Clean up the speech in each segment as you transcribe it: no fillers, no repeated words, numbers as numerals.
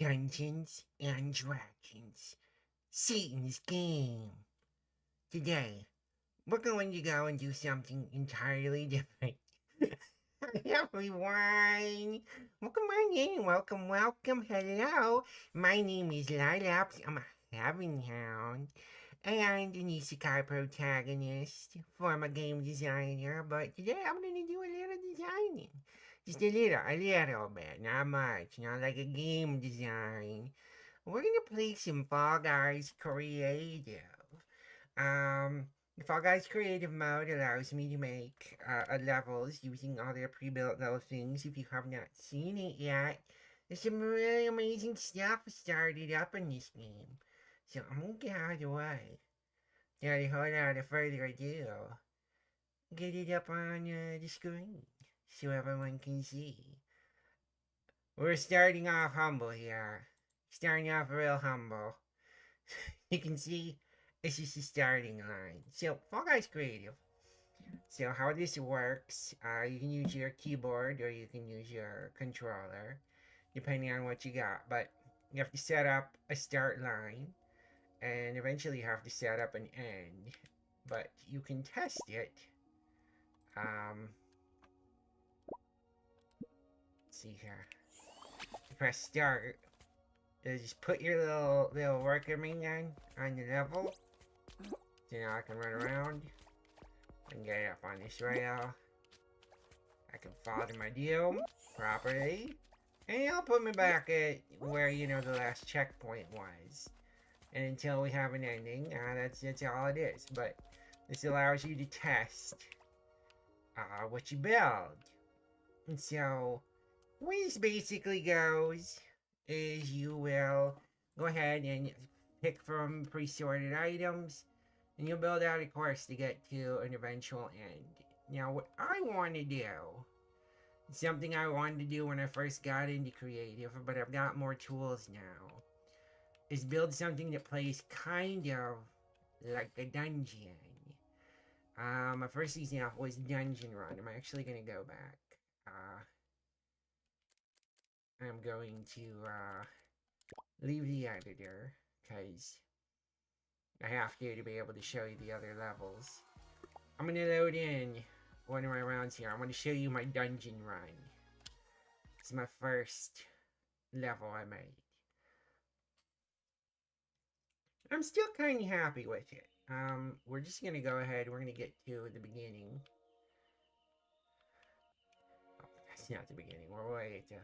Dungeons and Dragons, Satan's Game. Today, we're going to go and do something entirely different. Everyone, welcome on in. Welcome. Hello. My name is Lilaps. I'm a Heaven Hound. And an isekai protagonist, former game designer, but today I'm gonna do a little designing. Just a little bit, not much, not like a game design. We're gonna play some Fall Guys Creative. Um, Fall Guys Creative mode allows me to make levels using all their pre-built little things. If you have not seen it yet, there's some really amazing stuff started up in this game. So I'm gonna get out of the way. Now, without further ado, get it up on the screen so everyone can see. We're starting off humble here. Starting off real humble. You can see it's just the starting line. So, Fall Guys Creative. So, how this works, you can use your keyboard or you can use your controller, depending on what you got. But you have to set up a start line, and eventually you have to set up an end. But you can test it. Let's see here. Press start. Just put your little worker minion on the level. So now I can run around and get up on this rail. I can follow my deal properly. And it'll put me back at where, the last checkpoint was. And until we have an ending, that's all it is. But this allows you to test what you build. And so, the way this basically goes is you will go ahead and pick from pre-sorted items, and you'll build out a course to get to an eventual end. Now, what I want to do, something I wanted to do when I first got into creative, but I've got more tools now, is build something that plays kind of like a dungeon. My first example was Dungeon Run. I'm actually going to go back. I'm going to leave the editor, because I have to be able to show you the other levels. I'm going to load in one of my rounds here. I'm going to show you my Dungeon Run. It's my first level I made. I'm still kind of happy with it. We're just going to go ahead. We're going to get to the beginning. Oh, that's not the beginning. We're way to...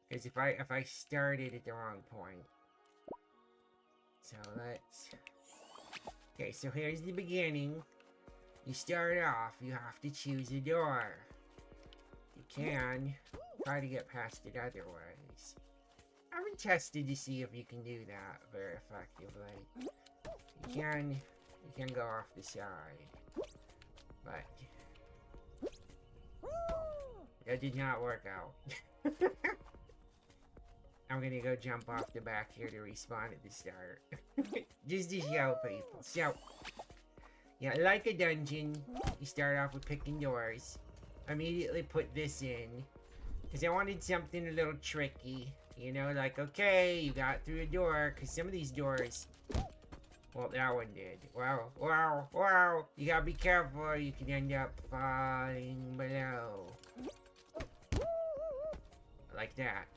because if I started at the wrong point. So let's... Okay, so here's the beginning. You start off, you have to choose a door. You can try to get past it other ways. I haven't tested to see if you can do that very effectively. You can go off the side. But that did not work out. I'm gonna go jump off the back here to respawn at the start. Just to show people. So, yeah, like a dungeon, you start off with picking doors. Immediately put this in, because I wanted something a little tricky. Like, okay, you got through a door, because some of these doors... Well, that one did. Wow. You gotta be careful or you can end up falling below. Like that.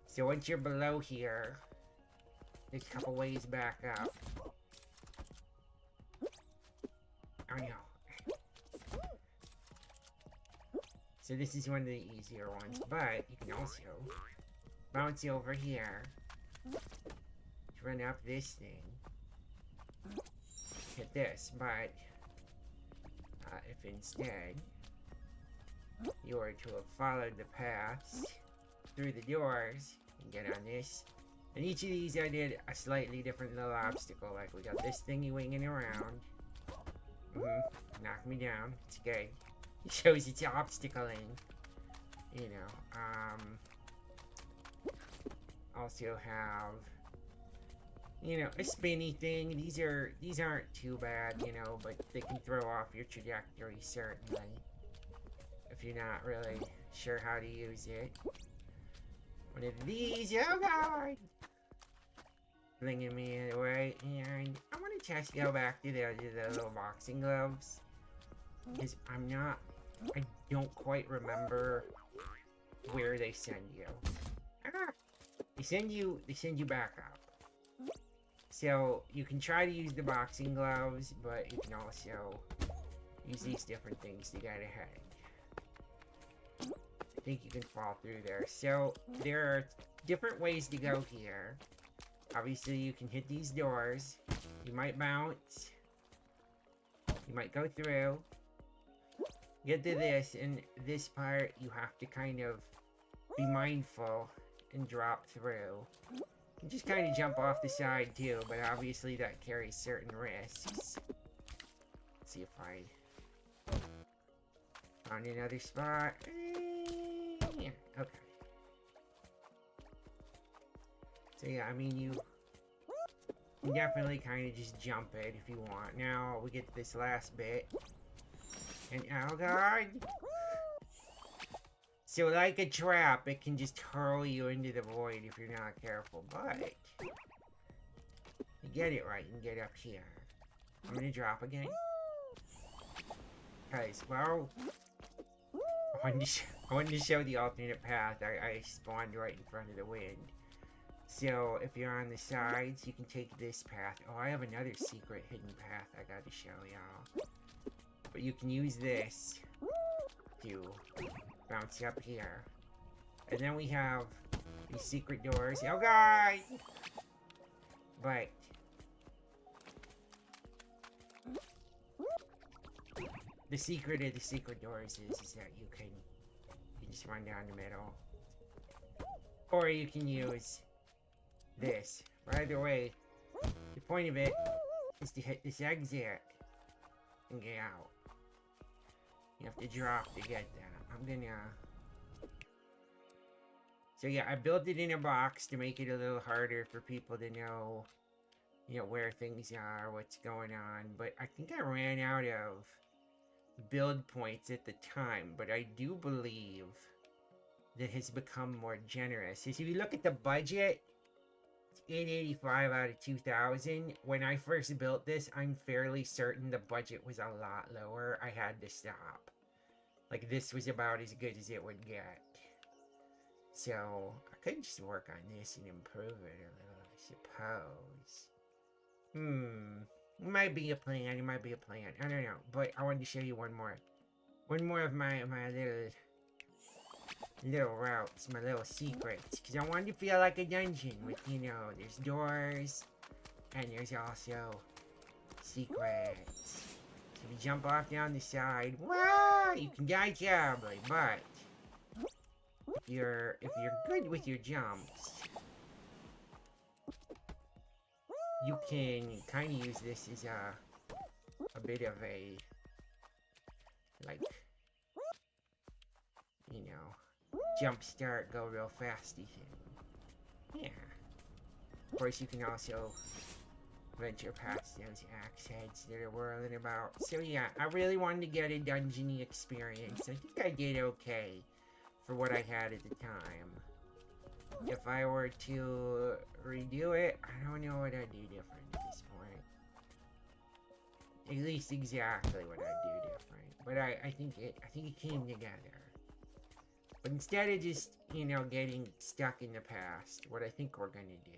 So once you're below here, there's a couple ways back up. Oh no. So this is one of the easier ones, but you can also bounce over here, run up this thing, hit this, but if instead you were to have followed the paths through the doors and get on this, and each of these I did a slightly different little obstacle. Like we got this thingy winging around. Knock me down. It's good. It shows it's obstacling. Also have, a spinny thing. These aren't too bad, but they can throw off your trajectory certainly if you're not really sure how to use it. One of these, oh god! Flinging me away, and I want to just go back to the little boxing gloves. Because I don't quite remember where they send you. Ah, they send you back up. So you can try to use the boxing gloves, but you can also use these different things to get ahead. I think you can fall through there. So there are different ways to go here. Obviously you can hit these doors. You might bounce. You might go through. Get to this, and this part you have to kind of be mindful and drop through. You just kind of jump off the side too, but obviously that carries certain risks. Let's see if I found another spot. Yeah, okay. So yeah, I mean you can definitely kind of just jump it if you want. Now we get to this last bit. And oh god! So like a trap, it can just hurl you into the void if you're not careful, but you get it right and get up here. I'm gonna drop again. Guys, well, I wanted to show the alternate path. I spawned right in front of the wind. So if you're on the sides, you can take this path. Oh, I have another secret hidden path I gotta show y'all. But you can use this to bounce up here. And then we have these secret doors. Oh god! But the secret of the secret doors is that you can just run down the middle. Or you can use this. But either way, the point of it is to hit this exit and get out. You have to drop to get that. I'm gonna... So yeah, I built it in a box to make it a little harder for people to know, you know, where things are, what's going on. But I think I ran out of build points at the time. But I do believe that it has become more generous. So if you look at the budget, it's 885 out of 2000. When I first built this, I'm fairly certain the budget was a lot lower. I had to stop. Like, this was about as good as it would get. So, I could just work on this and improve it a little, I suppose. It might be a plan, it might be a plan. I don't know, but I wanted to show you one more of my little routes, my little secrets. Because I wanted to feel like a dungeon with, you know, there's doors, and there's also secrets. So if you jump off down the side, wow, you can die terribly, but if you're good with your jumps, you can kind of use this as a bit of a, like, you know, jump start, go real fasty thing. Yeah. Of course, you can also venture past those axe heads that are whirling about. So yeah, I really wanted to get a dungeony experience. I think I did okay for what I had at the time. If I were to redo it, I don't know what I'd do different at this point. At least exactly what I'd do different. But I think it came together. But instead of just, you know, getting stuck in the past, what I think we're gonna do,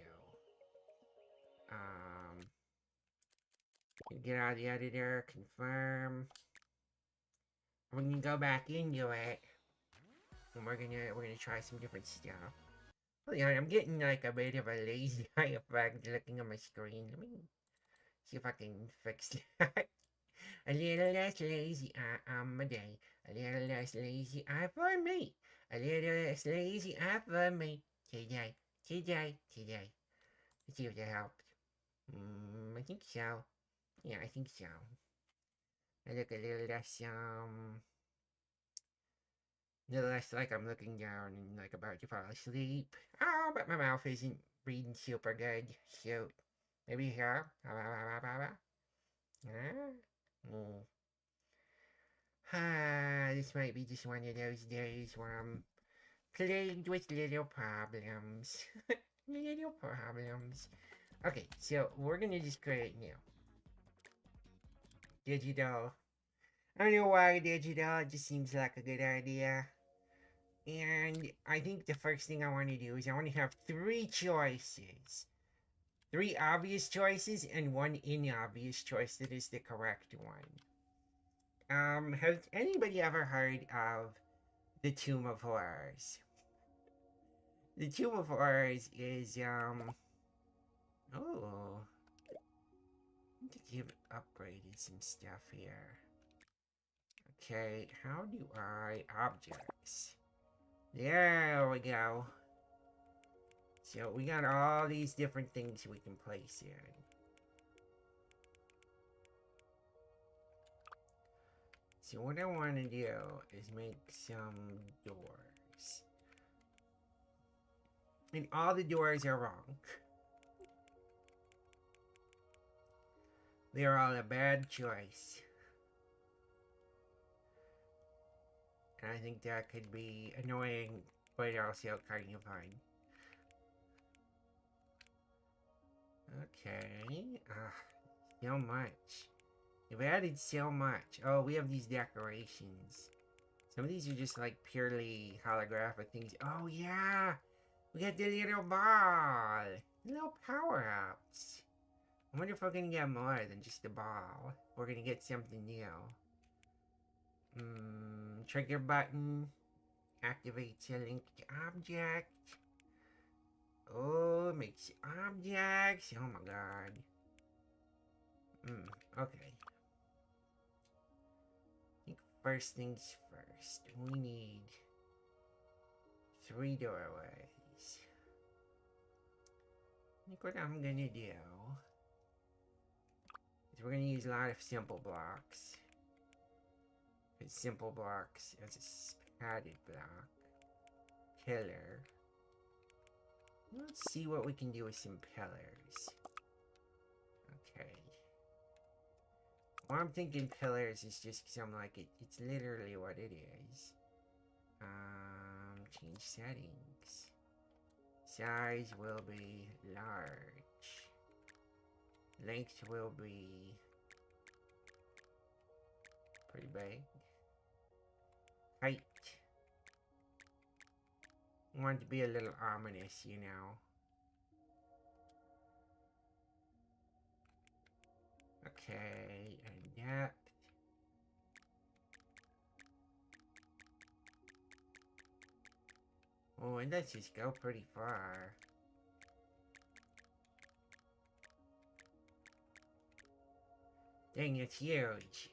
get out of the editor, confirm. We're gonna go back into it, and we're gonna try some different stuff. Hold on, I'm getting like a bit of a lazy eye effect looking at my screen. Let me see if I can fix that. A little less lazy eye on my day. A little less lazy eye for me. A little less lazy eye for me. Today. Let's see if that helped. I think so. Yeah, I think so. I look a little less like I'm looking down and like about to fall asleep. Oh, but my mouth isn't breathing super good. Shoot. Maybe here. This might be just one of those days where I'm plagued with little problems. Little problems. Okay, so we're gonna just create new. Digital. I don't know why digital, it just seems like a good idea. And I think the first thing I want to do is I want to have three choices. Three obvious choices and one inobvious choice that is the correct one. Has anybody ever heard of the Tomb of Horrors? The Tomb of Horrors is oh, I think you've upgraded some stuff here. Okay, how do I objects? There we go. So we got all these different things we can place in. So what I want to do is make some doors. And all the doors are wrong. They're all a bad choice. And I think that could be annoying, but also kind of fun. Okay. So much. You've added so much. Oh, we have these decorations. Some of these are just like purely holographic things. Oh, yeah. We got the little ball. The little power-ups. I wonder if we're gonna get more than just the ball. We're gonna get something new. Trigger button. Activates a linked object. Oh, makes objects. Oh my god. Okay. I think first things first. We need 3 doorways. I think what I'm gonna do is we're gonna use a lot of simple blocks. Because simple blocks as a padded block. Pillar. Let's see what we can do with some pillars. Okay. Well, I'm thinking pillars is just because I'm like, it's literally what it is. Change settings. Size will be large. Length will be pretty big. Height. I want it to be a little ominous, you know. Okay, and depth. Oh, and let's just go pretty far. Dang, it's huge.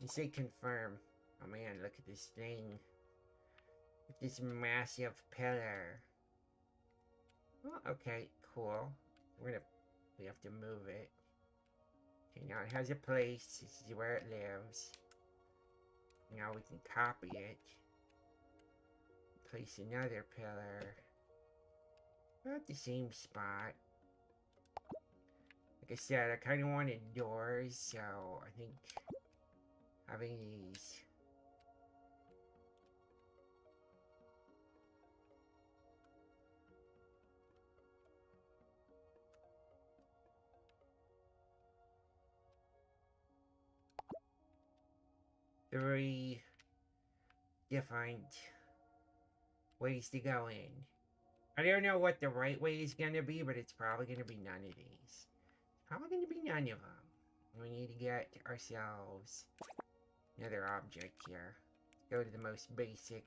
You say confirm. Oh man, look at this thing. This massive pillar. Oh, okay, cool. We have to move it. Okay, now it has a place. This is where it lives. Now we can copy it. Place another pillar. About the same spot. Like I said, I kind of wanted doors, so I think having these. Three different ways to go in. I don't know what the right way is going to be, but it's probably going to be none of these. Probably going to be none of them. We need to get ourselves another object here. Go to the most basic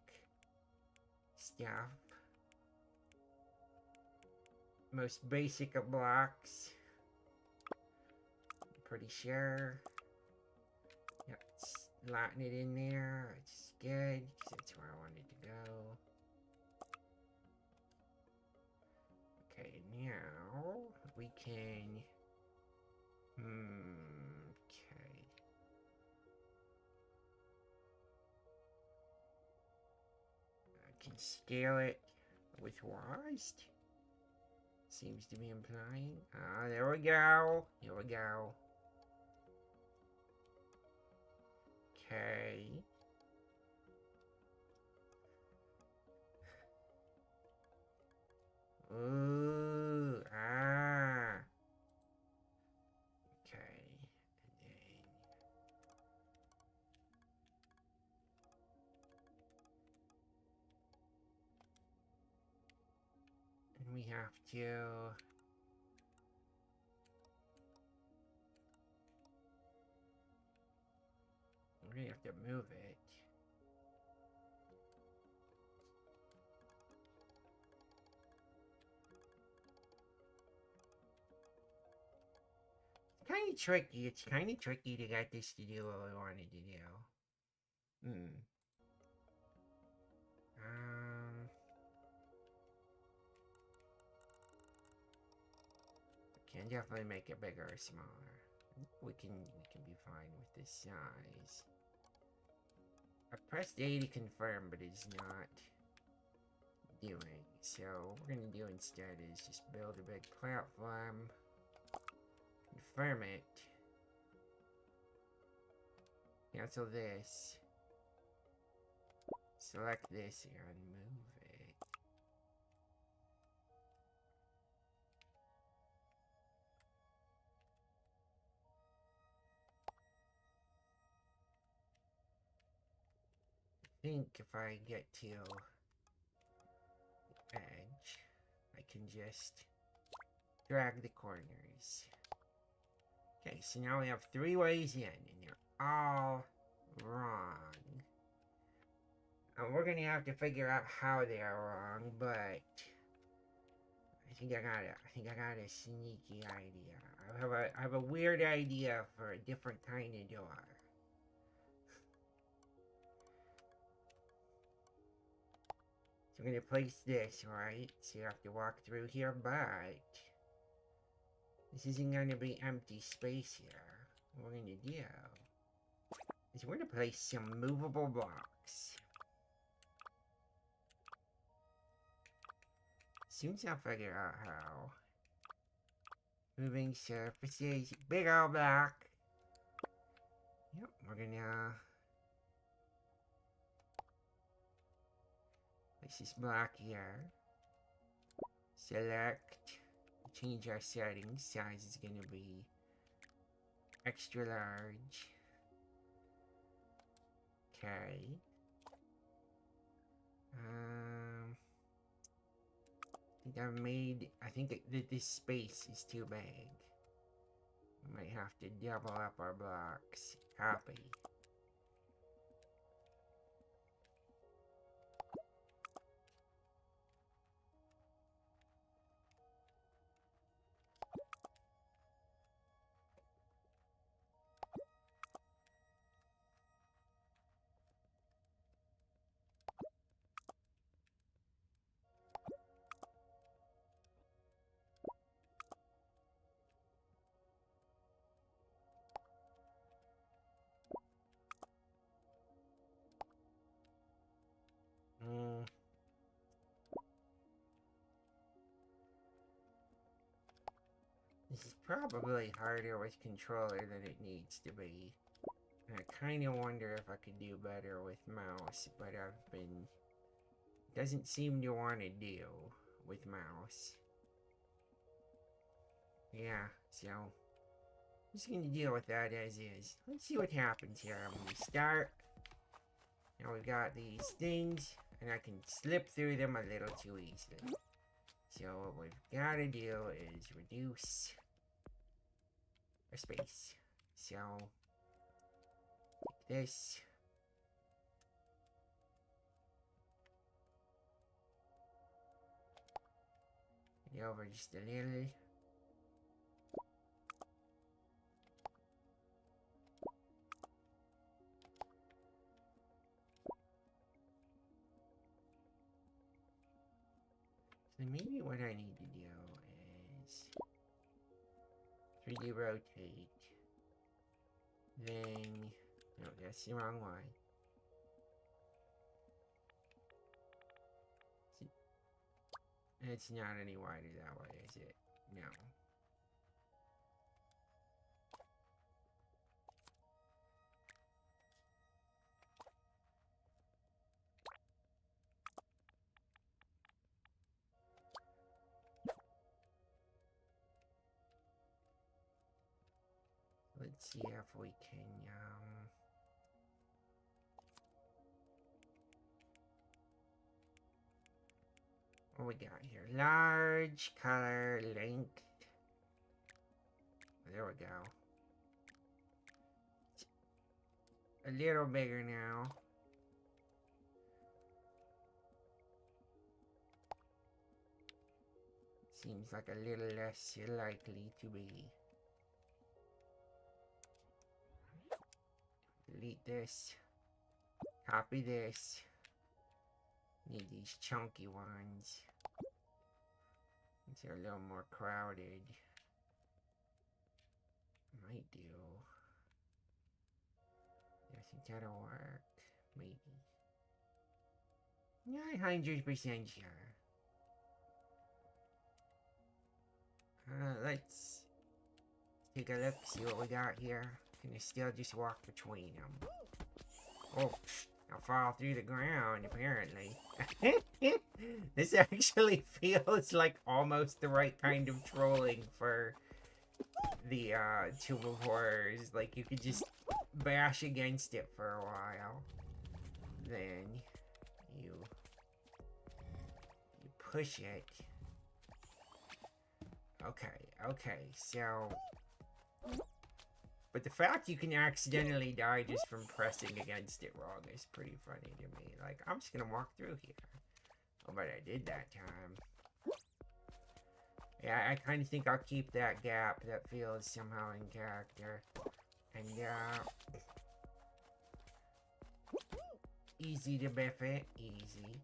stuff. Most basic of blocks. I'm pretty sure. Yep, slotting it in there. It's good, because that's where I wanted to go. Okay, now we can... okay. I can scale it with Wast. Seems to be implying. There we go. Here we go. Okay. Ooh, ah. Okay. And we have to... We're gonna have to move it. It's kind of tricky. It's kind of tricky to get this to do what we wanted to do. Um... Can definitely make it bigger or smaller. We can be fine with this size. I pressed A to confirm, but it's not doing. So what we're gonna do instead is just build a big platform, confirm it, cancel this, select this, and move it. I think if I get to the edge, I can just drag the corners. Okay, so now we have 3 ways in, and they're all wrong. And we're gonna have to figure out how they are wrong, but I think I got a sneaky idea. I have a weird idea for a different kind of door. So I'm gonna place this, right? So you have to walk through here, but this isn't gonna be empty space here. What we're gonna do is we're gonna place some movable blocks. As soon as I figure out how. Moving surfaces, big old block. Yep, we're gonna place this block here. Select, change our settings. Size is gonna be extra large. Okay. I think that this space is too big. We might have to double up our blocks. Copy. This is probably harder with controller than it needs to be. And I kind of wonder if I could do better with mouse, but I've been... Doesn't seem to want to do with mouse. Yeah, so... I'm just gonna deal with that as is. Let's see what happens here. I'm gonna start. Now we've got these things, and I can slip through them a little too easily. So what we've got to do is reduce our space. So take this. Get over just a little. So maybe what I need to do is 3D rotate. Then, no, that's the wrong one. It's not any wider that way, is it? No. Let's see if we can, what we got here? Large, color, length. There we go. A little bigger now. Seems like a little less likely to be. Delete this. Copy this. Need these chunky ones. These are a little more crowded. Might do. I think that'll work. Maybe. 900% sure. Let's take a look, see what we got here. Can I still just walk between them? Oh, I'll fall through the ground, apparently. This actually feels like almost the right kind of trolling for the Tomb of Horrors. Like, you could just bash against it for a while. Then you push it. Okay, so... But the fact you can accidentally die just from pressing against it wrong is pretty funny to me. Like, I'm just gonna walk through here. Oh, but I did that time. Yeah, I kind of think I'll keep that gap that feels somehow in character. And, easy to biff it. Easy.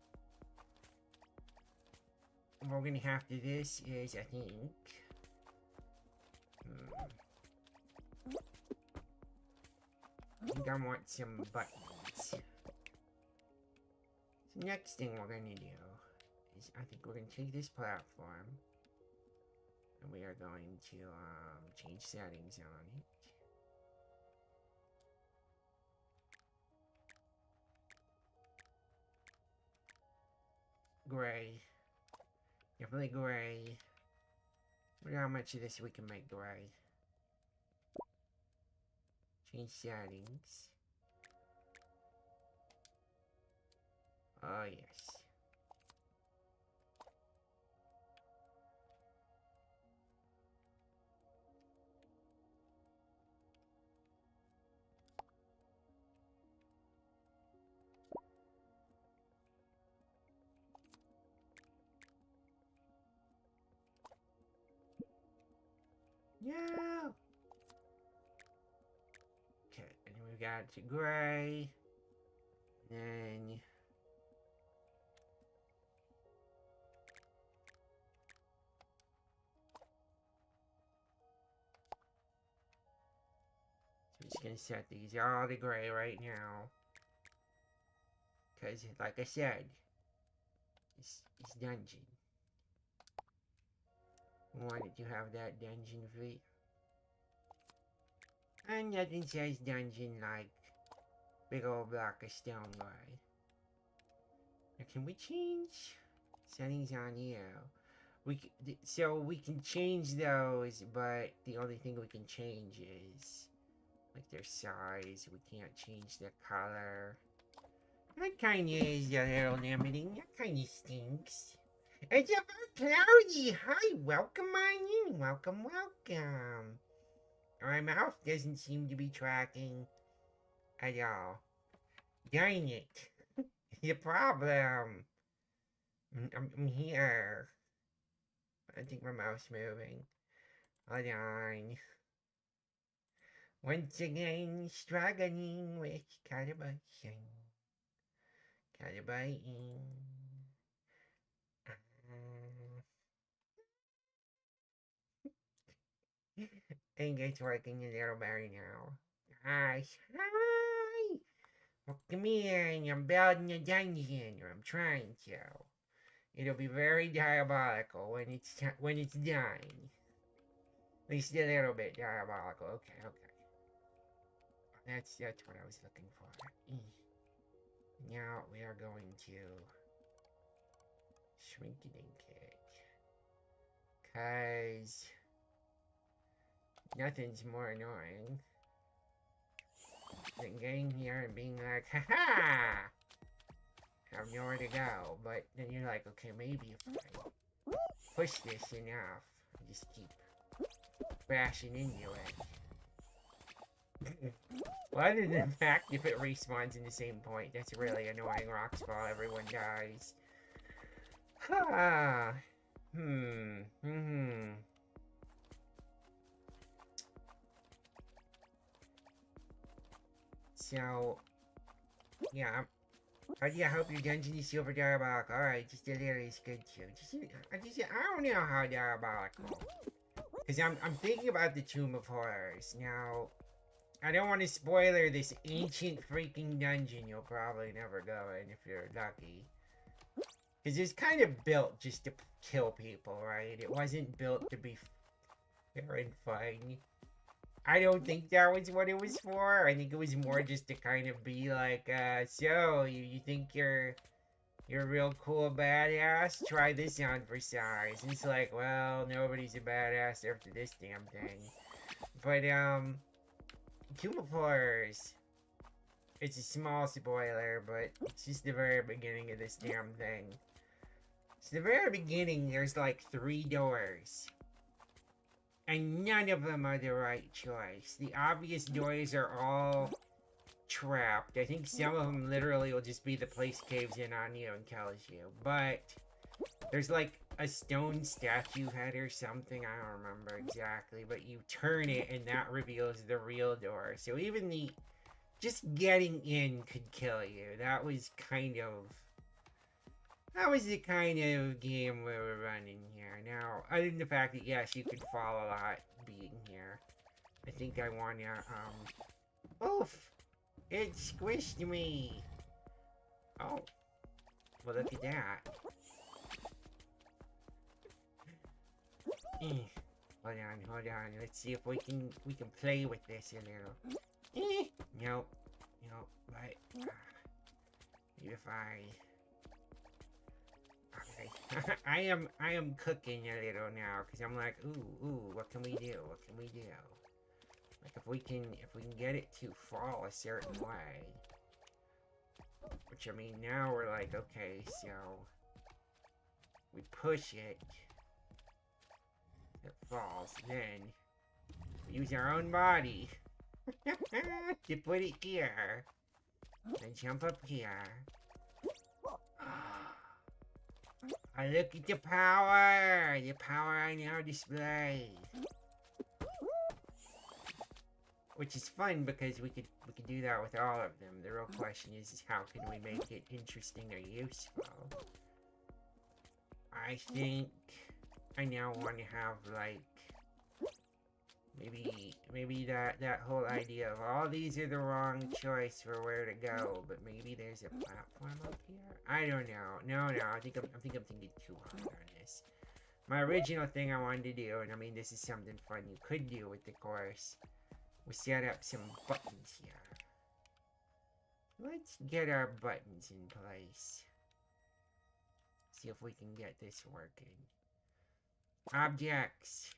What we're gonna have to do this is, I think... I think I want some buttons. The next thing we're gonna do is, I think we're gonna take this platform and we are going to change settings on it. Gray. Definitely gray. Look how much of this we can make gray. Change settings. Oh, yes. Yeah. Okay, and then we've got to gray. Then so we're just gonna set these all to gray right now. Cause like I said, it's dungeon. We wanted to have that dungeon feel. And nothing says dungeon like big old block of stone gray. Now can we change settings on here? So we can change those, but the only thing we can change is like their size. We can't change their color. That kind of is a little limiting. That kind of stinks. It's about cloudy. Hi, welcome on in. Welcome. My mouth doesn't seem to be tracking at all. Dang it. The problem. I'm here. I think my mouth's moving. Hold on. Once again, struggling with calibration. And it's working a little better now. Hi. Welcome in. I'm building a dungeon, or I'm trying to. It'll be very diabolical when it's done. At least a little bit diabolical. Okay. That's what I was looking for. Now we are going to shrink it in kit. Cause nothing's more annoying than getting here and being like, haha! Have nowhere to go. But then you're like, okay, maybe if I push this enough, just keep bashing into it. Well, other than the fact, if it respawns in the same point, that's really annoying. Rocks fall, everyone dies. Ha! So, yeah. I hope your dungeon is super diabolical. Alright, just a little is good too. I don't know how diabolical. Because I'm thinking about the Tomb of Horrors. Now, I don't want to spoiler this ancient freaking dungeon you'll probably never go in if you're lucky. Because it's kind of built just to kill people, right? It wasn't built to be fair and fun. I don't think that was what it was for. I think it was more just to kind of be like, so, you think you're a real cool badass? Try this on for size. And it's like, well, nobody's a badass after this damn thing. But, Tomb of Horrors. It's a small spoiler, but it's just the very beginning of this damn thing. So the very beginning, there's like 3 doors. And none of them are the right choice. The obvious doors are all trapped. I think some of them literally will just be the place caves in on you and kills you. But there's like a stone statue head or something. I don't remember exactly. But you turn it and that reveals the real door. So even just getting in could kill you. That was the kind of game we were running here. Now, other than the fact that, yes, you could fall a lot being here. I think I wanna, oof! It squished me! Oh. Well, look at that. Hold on. Let's see if we can play with this a little. Nope. But, if I... Okay. I am cooking a little now, because I'm like, ooh, what can we do? Like, if we can get it to fall a certain way. Which, I mean, now we're like, okay, so... we push it. It falls, then... we use our own body. to put it here. And jump up here. Look at the power! The power I now display. Which is fun because we could do that with all of them. The real question is how can we make it interesting or useful? I think I now want to have like maybe that whole idea of all these are the wrong choice for where to go, but maybe there's a platform up here. I don't know. No, I think I'm thinking too hard on this. My original thing I wanted to do, and I mean this is something fun you could do with the course, was set up some buttons here. Let's get our buttons in place. See if we can get this working. Objects.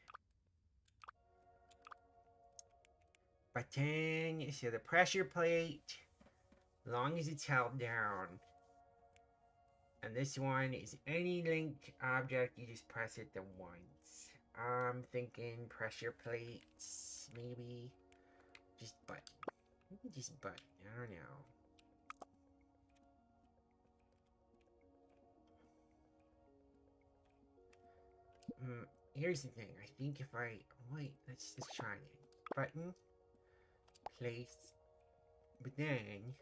Button. So the pressure plate, as long as it's held down. And this one is any linked object, you just press it once. I'm thinking pressure plates, maybe. Just button. Maybe just button. I don't know. Here's the thing. I think if I... wait, let's try it. Button. Place. But then...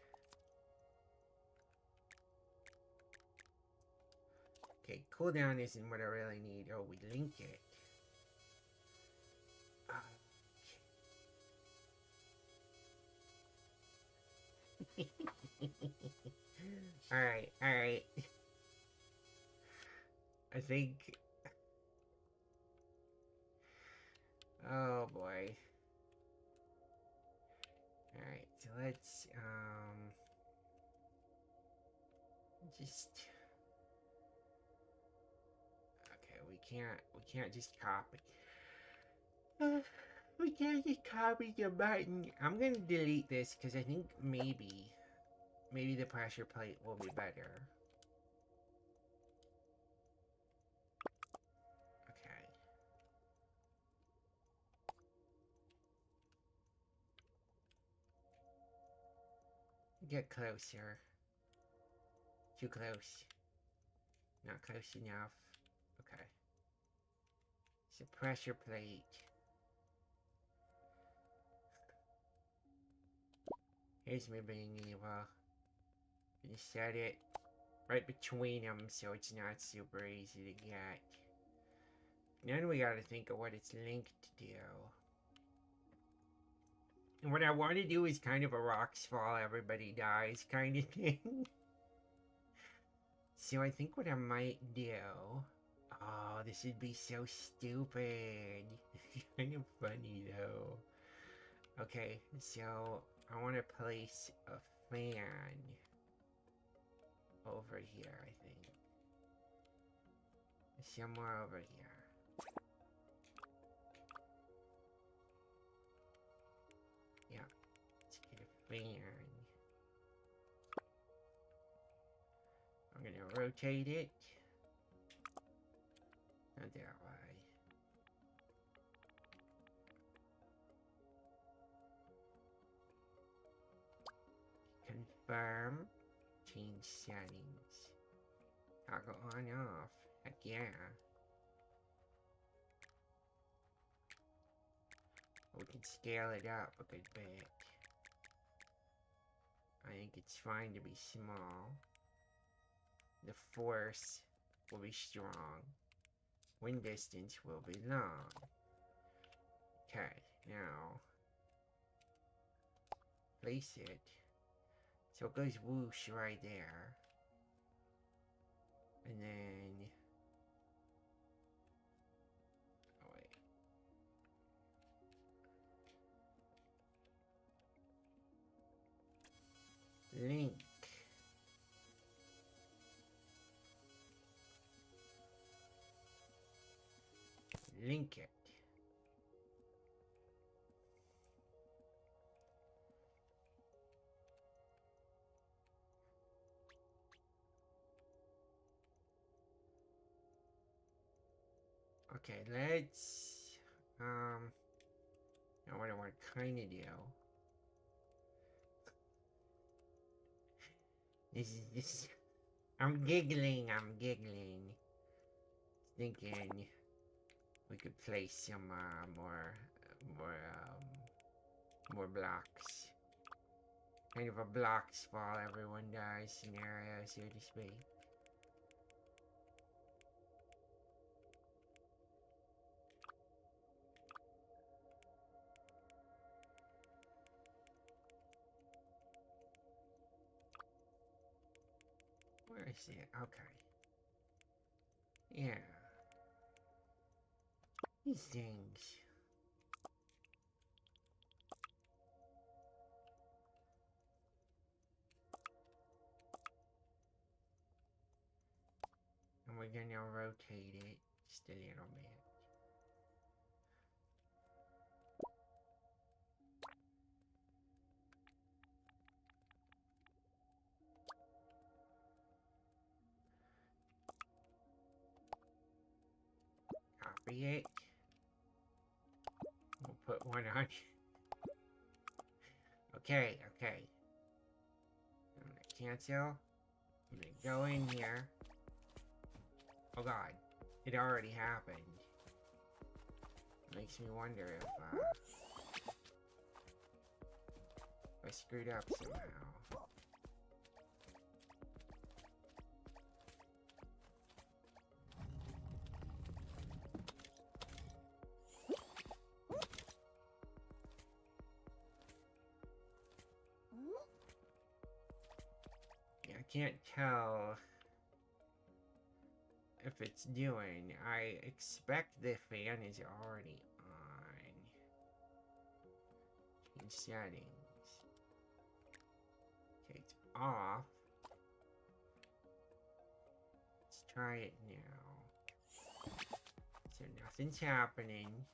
okay, cooldown isn't what I really need. Oh, we link it. Alright. I think... oh boy. Alright, so let's, just... okay, we can't just copy. We can't just copy the button. I'm gonna delete this because I think maybe the pressure plate will be better. Okay. Get closer. Too close. Not close enough. Okay. It's a pressure plate. Here's me being evil. You set it right between them so it's not super easy to get. Then we gotta think of what it's linked to do. And what I want to do is kind of a rocks fall, everybody dies kind of thing. So I think what I might do... Oh, this would be so stupid. Kind of funny though. Okay, so I want to place a fan over here, I think. Somewhere over here. Yeah, let's get a fan. I'm gonna rotate it. Not that way. Confirm. Change settings. Toggle on off. Heck yeah. We can scale it up a good bit. I think it's fine to be small. The force will be strong. Wind distance will be long. Okay, now place it. So it goes whoosh right there. And then... Oh wait. Link. Link it. Okay, let's now what I want to kind of do. This I'm giggling, thinking we could place some more blocks. Kind of a blocks fall, everyone dies scenario, so to speak. Where is it? Okay. Yeah. These things. And we're gonna rotate it just a little bit. Copy it. We'll put one on. Okay. I'm gonna cancel. I'm gonna go in here. Oh god, it already happened. Makes me wonder if I screwed up somehow. Yeah, I can't tell if it's doing. I expect the fan is already on. In settings. Okay, it's off. Let's try it now. So nothing's happening.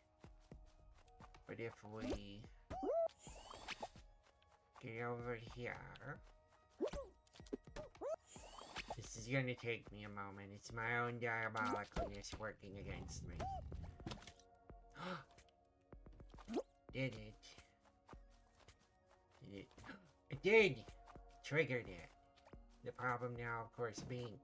But if we get over here, this is gonna take me a moment. It's my own diabolicalness working against me. Did it? Did it? It did! Triggered it. The problem now, of course, being...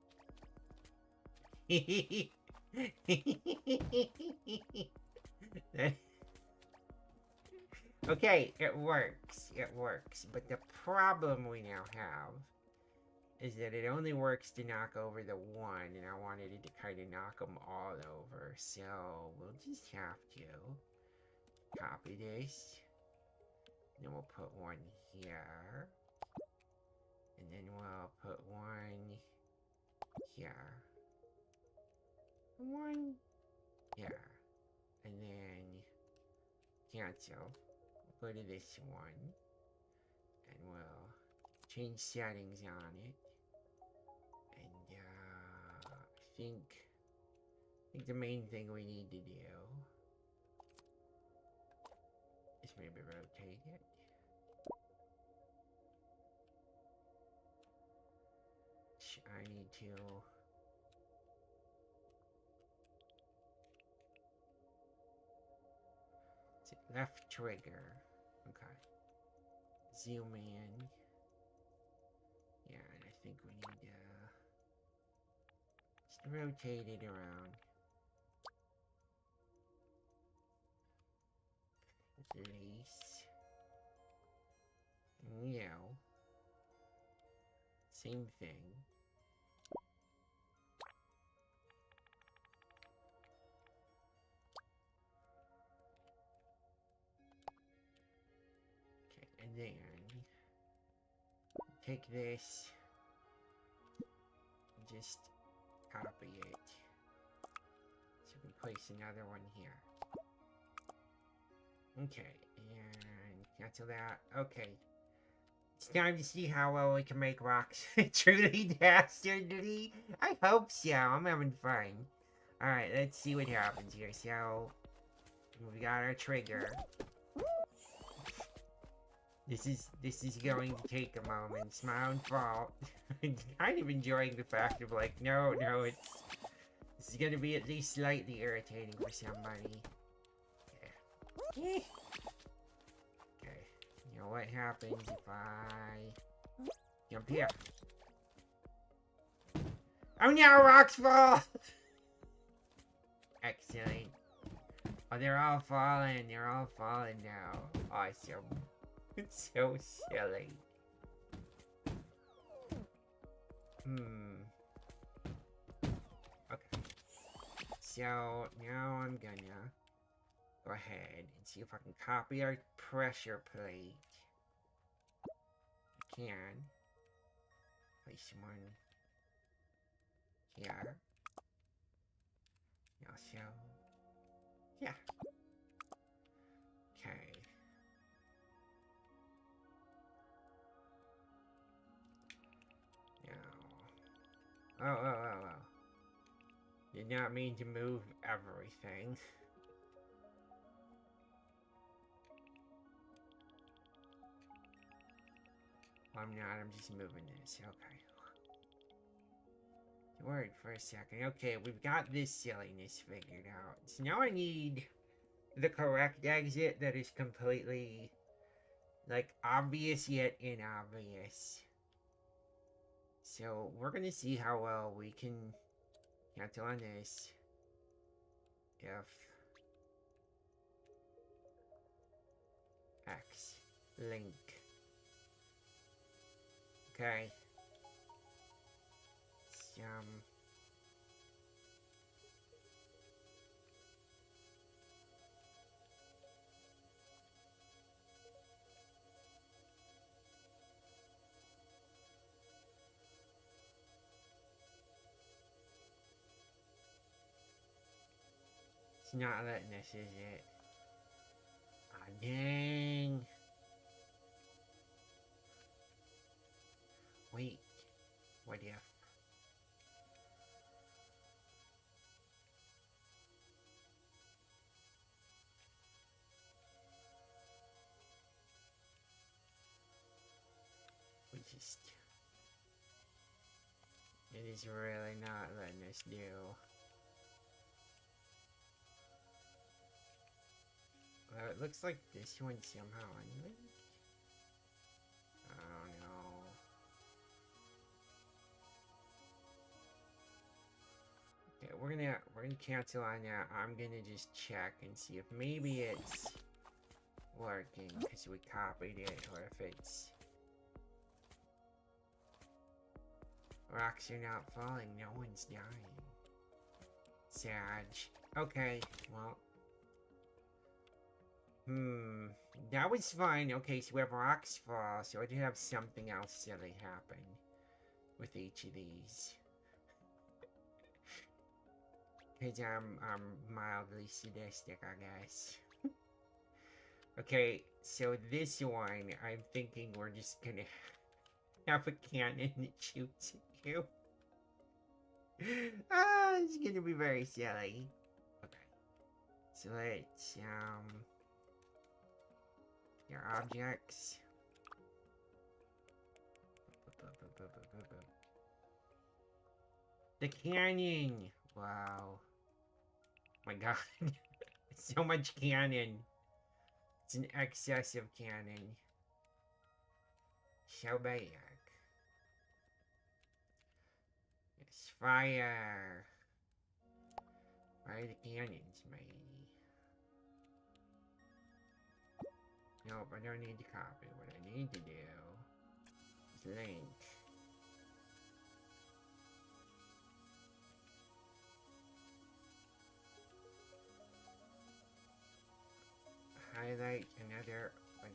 Okay, it works. It works. But the problem we now have is that it only works to knock over the one, and I wanted it to kind of knock them all over. So we'll just have to copy this. Then we'll put one here. And then we'll put one here. One here. And then cancel. We'll go to this one. And we'll change settings on it. And I think the main thing we need to do is maybe rotate it. I need to left trigger. Okay. Zoom in. Yeah, and I think we need to just rotate it around. Release. No. Same thing. And then take this, and just copy it, so we can place another one here. Okay, and cancel that. Okay, it's time to see how well we can make rocks truly dastardly. I hope so. I'm having fun. All right, let's see what happens here. So we got our trigger. This is going to take a moment. It's my own fault. I'm kind of enjoying the fact of like, no, this is gonna be at least slightly irritating for somebody. Yeah. Okay. You know what happens if I jump here? Oh no, rocks fall! Excellent. Oh, they're all falling. They're all falling now. Awesome. It's so silly. Okay. So now I'm gonna go ahead and see if I can copy our pressure plate. I can. Place one here. Also, yeah. Okay. Oh. Did not mean to move everything. I'm not, I'm just moving this. Okay. Word for a second. Okay, we've got this silliness figured out. So now I need the correct exit that is completely, like, obvious yet inobvious. So we're gonna see how well we can cancel on this if X link. Okay. It's not letting us, is it? Ah, dang. Wait. What if? just... It is really not letting us do. Well, it looks like this one somehow unlinked. Oh no. Okay, we're gonna cancel on that. I'm gonna just check and see if maybe it's working because we copied it, or if it's rocks are not falling, no one's dying. Sad. Okay, well. That was fun. Okay, so we have rocks fall, so I did have something else silly happen with each of these. Because I'm mildly sadistic, I guess. Okay, so this one, I'm thinking we're just gonna have a cannon that shoots at you. It's gonna be very silly. Okay. So let's, your objects. The cannon! Wow. My god. It's so much cannon. It's an excessive cannon. So bad. It's fire. Fire the cannons, matey. Nope, I don't need to copy. What I need to do is link. Highlight another, but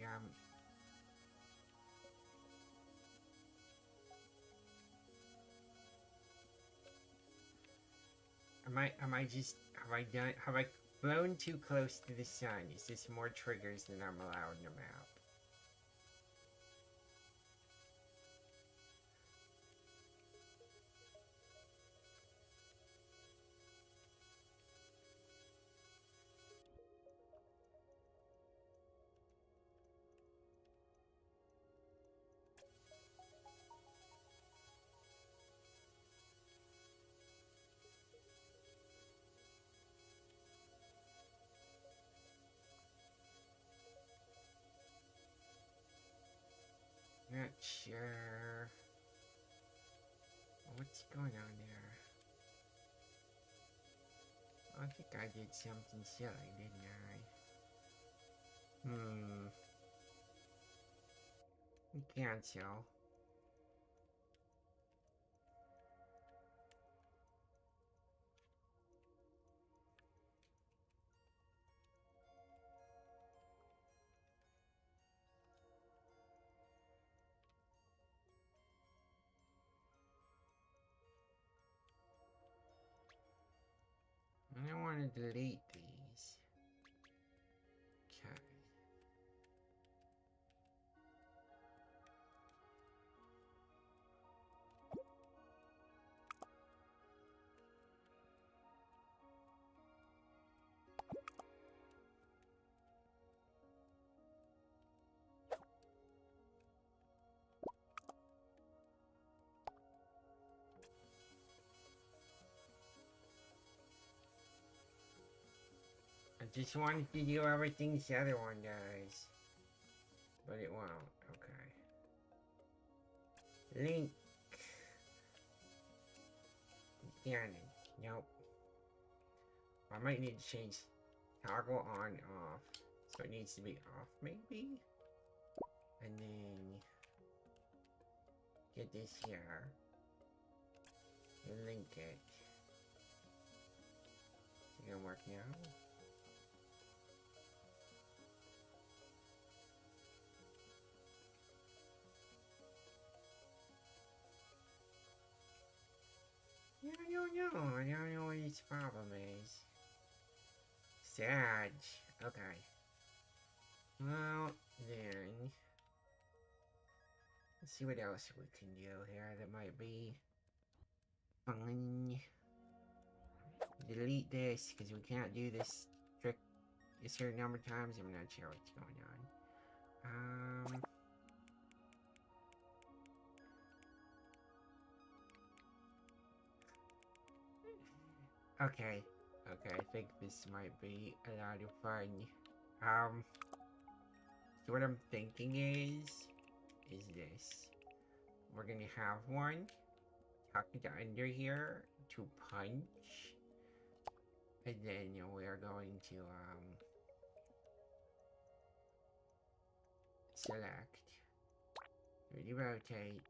have I flown too close to the sun? Is this more triggers than I'm allowed in the map? Not sure. What's going on there? I think I did something silly, didn't I? Cancel. I don't want to delete these. Okay. I just wanted to do everything this other one does. But it won't. Okay. Link. Cannon. Nope. I might need to change toggle on off. So it needs to be off maybe? And then get this here. And link it. Is it gonna work now? Yeah, I don't know what his problem is. Sad. Okay. Well, then... Let's see what else we can do here that might be fun. Delete this, because we can't do this trick a certain number of times. I'm not sure what's going on. Okay. Okay, I think this might be a lot of fun. Um, so what I'm thinking is this. We're gonna have one tucked under here to punch. And then we're going to, select. Really rotate.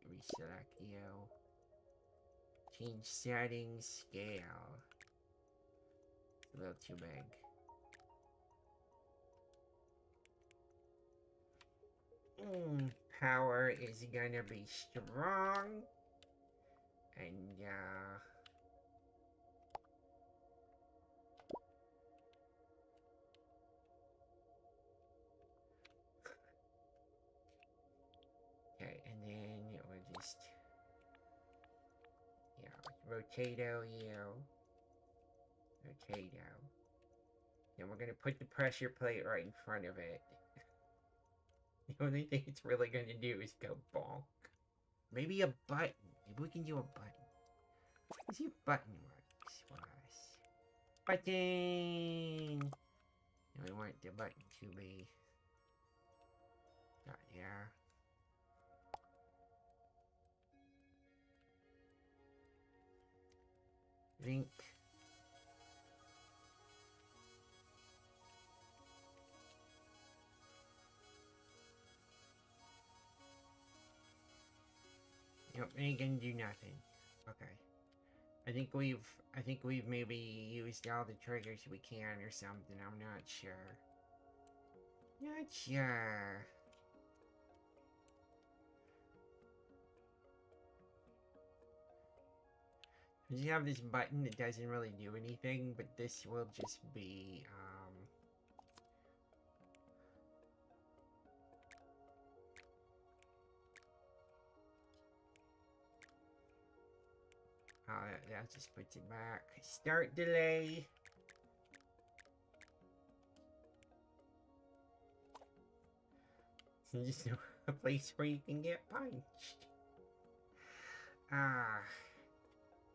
Reselect you. Change settings, scale. A little too big. Power is gonna be strong. And okay, and then we'll just rotato you. Rotato. Then we're gonna put the pressure plate right in front of it. The only thing it's really gonna do is go bonk. Maybe a button. Maybe we can do a button. Let's see if button works for us. Button! And we want the button to be yeah. Link. Nope, ain't gonna do nothing. Okay. I think we've maybe used all the triggers we can or something. I'm not sure. Not sure. You have this button that doesn't really do anything, but this will just be, that just puts it back. Start delay. Just a place where you can get punched.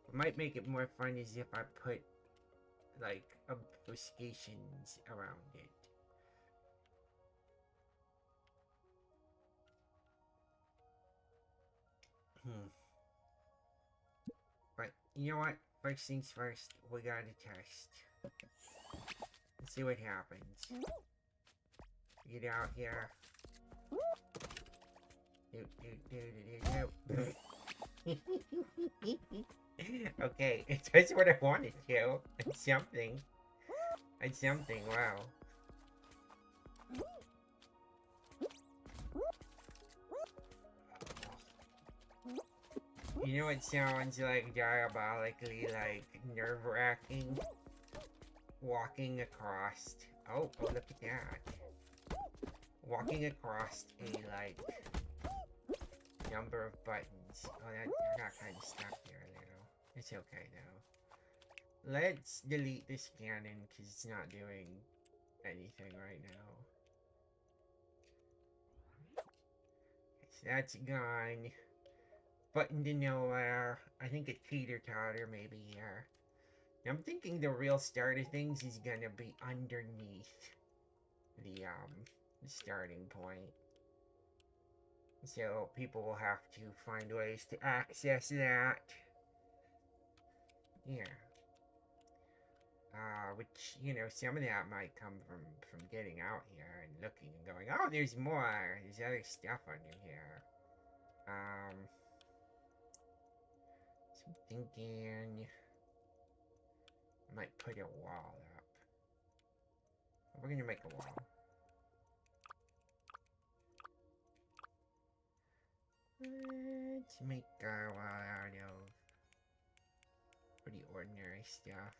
What might make it more fun is if I put, like, obfuscations around it. But, you know what? First things first, we gotta test. Let's see what happens. Get out here. Okay, it does what I wanted to. It's something. It's something, wow. You know, it sounds like diabolically, like, nerve-wracking. Walking across. Oh, look at that. Walking across a, like, number of buttons. Oh, that got kind of stuck there a little. It's okay, though. Let's delete this cannon, because it's not doing anything right now. So that's gone. Button to nowhere. I think a teeter-totter maybe here. I'm thinking the real start of things is gonna be underneath the starting point. So people will have to find ways to access that. Yeah. Which, you know, some of that might come from getting out here and looking and going, oh, there's more. There's other stuff under here. So I'm thinking I might put a wall up. We're gonna make a wall. Let's make our wall out of pretty ordinary stuff.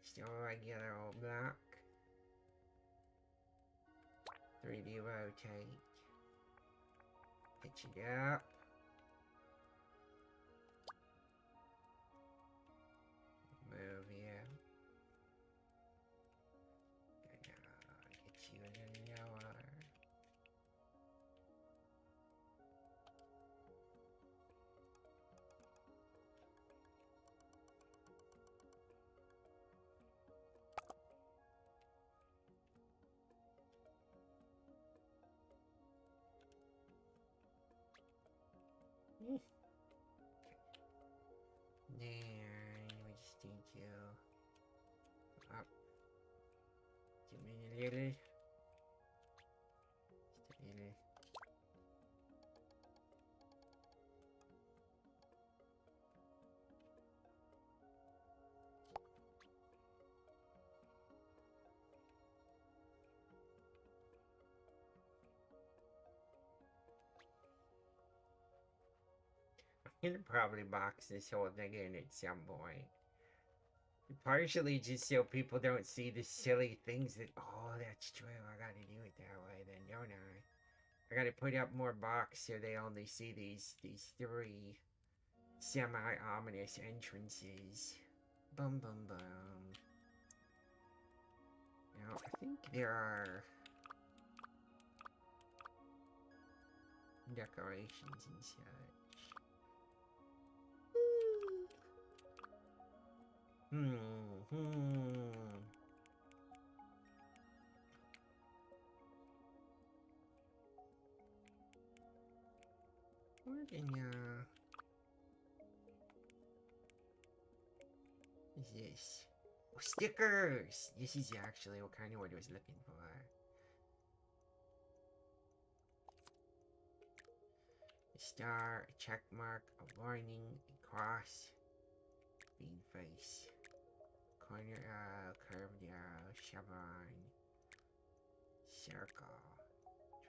Still a regular old block. 3D rotate. Pitch it up. Move. Zoom in a little. Just a little. I'm gonna probably box this whole thing in at some point. Partially just so people don't see the silly things that, oh, that's true, I gotta do it that way then, don't I? I gotta put up more box so they only see these three semi-ominous entrances. Bum bum bum. Now, I think there are decorations and such. We're gonna... What is this? Oh, stickers! This is actually what kind of what I was looking for. A star, a check mark, a warning, a cross, bean face, corner arrow, curved arrow, chevron, circle,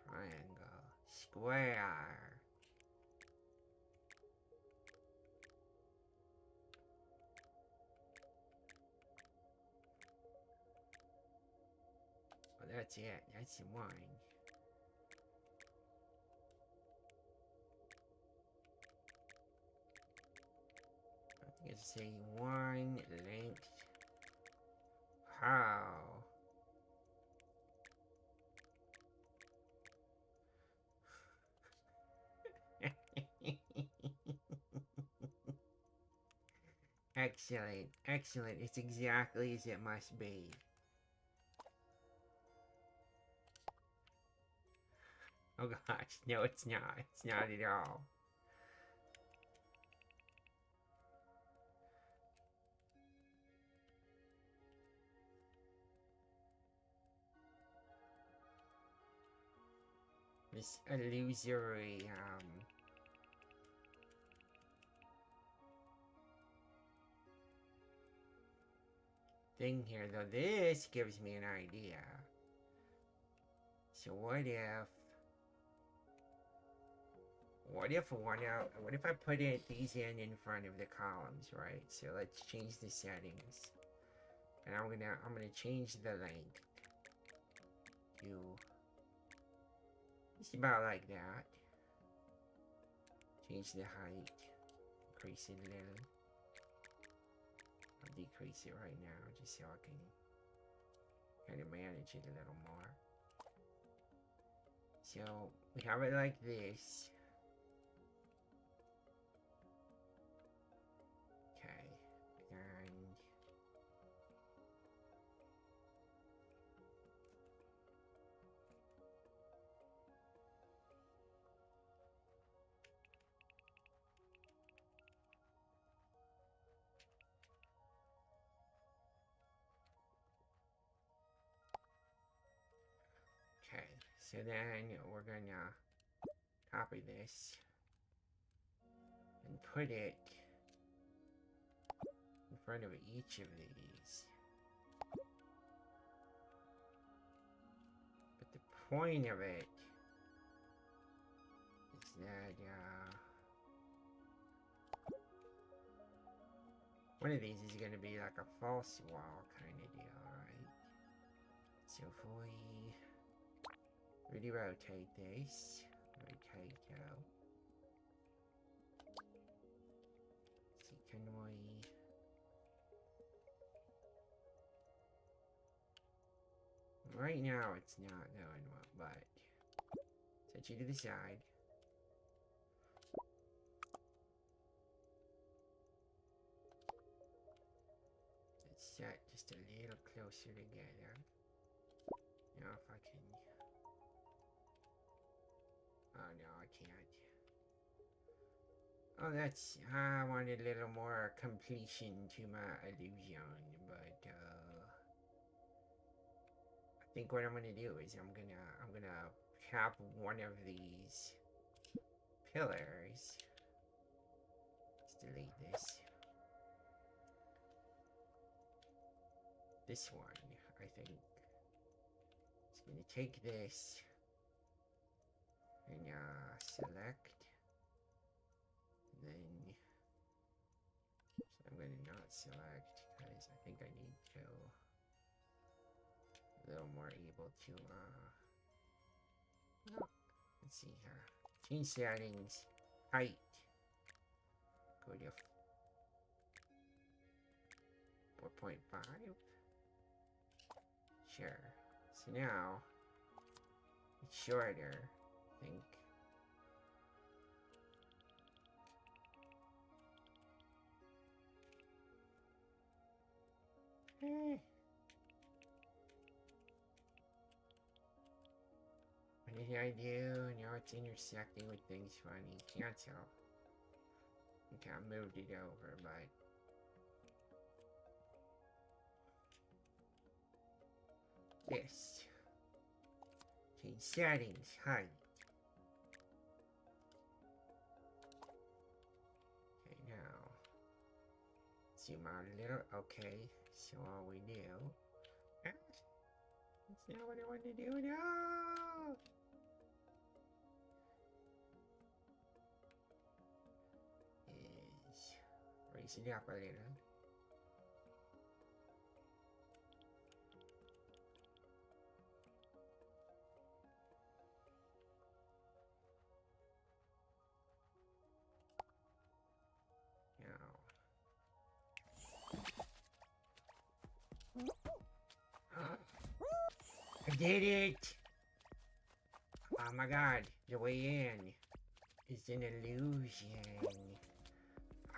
triangle, square. Well, that's it. That's the one. I think it's a one length. How? Excellent. Excellent. It's exactly as it must be. Oh gosh, no it's not. It's not at all. This illusory, thing here, though. This gives me an idea. So what if I put these in front of the columns, right? So let's change the settings. And I'm gonna change the length to just about like that. Change the height. Increase it a little. I'll decrease it right now just so I can kind of manage it a little more. So we have it like this. Okay, and okay, so then we're gonna copy this and put it in front of each of these. But the point of it is that, one of these is going to be like a false wall kind of deal, right? So if we really rotate this, rotate out. See, can we... Right now it's not going well, but set you to the side. Let's set just a little closer together. Now if I can... Oh no, I can't. Oh, that's... I wanted a little more completion to my illusion, but I think what I'm gonna do is I'm gonna have one of these pillars. Let's delete this. This one, I think. It's gonna take this and select. Then so I'm gonna not select because I think I need to a little more able to let's see here. Change settings, height. Go to 4.5. Sure. So now it's shorter, I think. What did I do? Now it's intersecting with things funny. Cancel. Okay, I moved it over, but this. Change settings, height. Okay, now zoom out a little. Okay, so all we do. That's not what I want to do. No. Is raise it up a little. I did it! Oh my god, the way in is an illusion.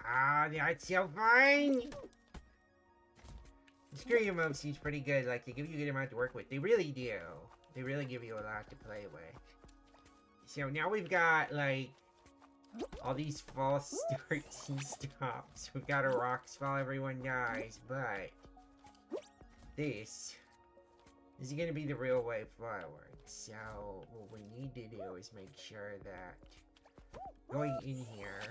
Ah, that's so fun! The Scream mode seems pretty good, like they give you a good amount to work with. They really do. They really give you a lot to play with. So now we've got, like, all these false starts and stops. We've got a rocks fall, everyone dies, but this is gonna be the real way forward. So what we need to do is make sure that going in here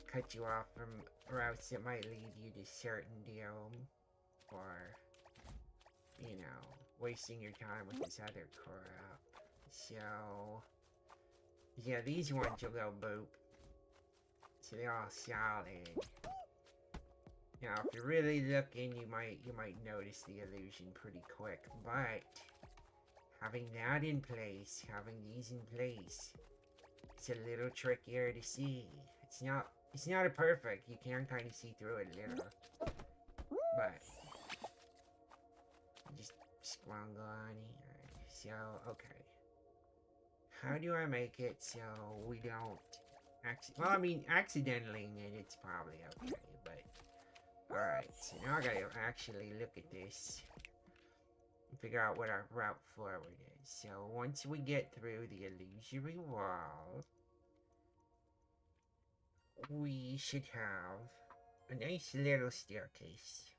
cut you off from routes that might lead you to certain doom, or you know, wasting your time with this other crap. So yeah, these ones will go boop. So they're all solid. Now, if you're really looking, you might notice the illusion pretty quick. But having that in place, having these in place, it's a little trickier to see. It's not a perfect. You can kind of see through it a little, but just squangle on here. So okay. How do I make it so we don't well, I mean, accidentally it's probably okay, but alright, so now I gotta actually look at this and figure out what our route forward is. So once we get through the illusory wall, we should have a nice little staircase.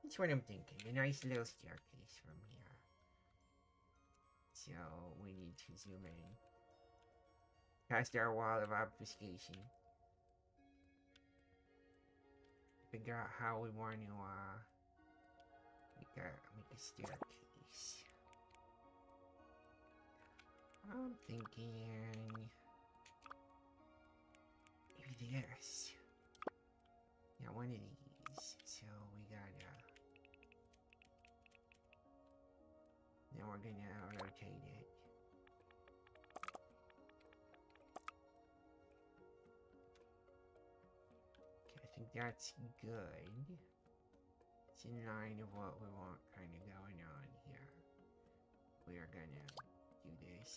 That's what I'm thinking, a nice little staircase from here. So we need to zoom in past our wall of obfuscation. Figure out how we want to make a staircase. I'm thinking maybe this. Yeah, one of these. So we gotta. Then we're gonna rotate it. Okay, I think that's good. It's in line of what we want kind of going on here. We are gonna do this.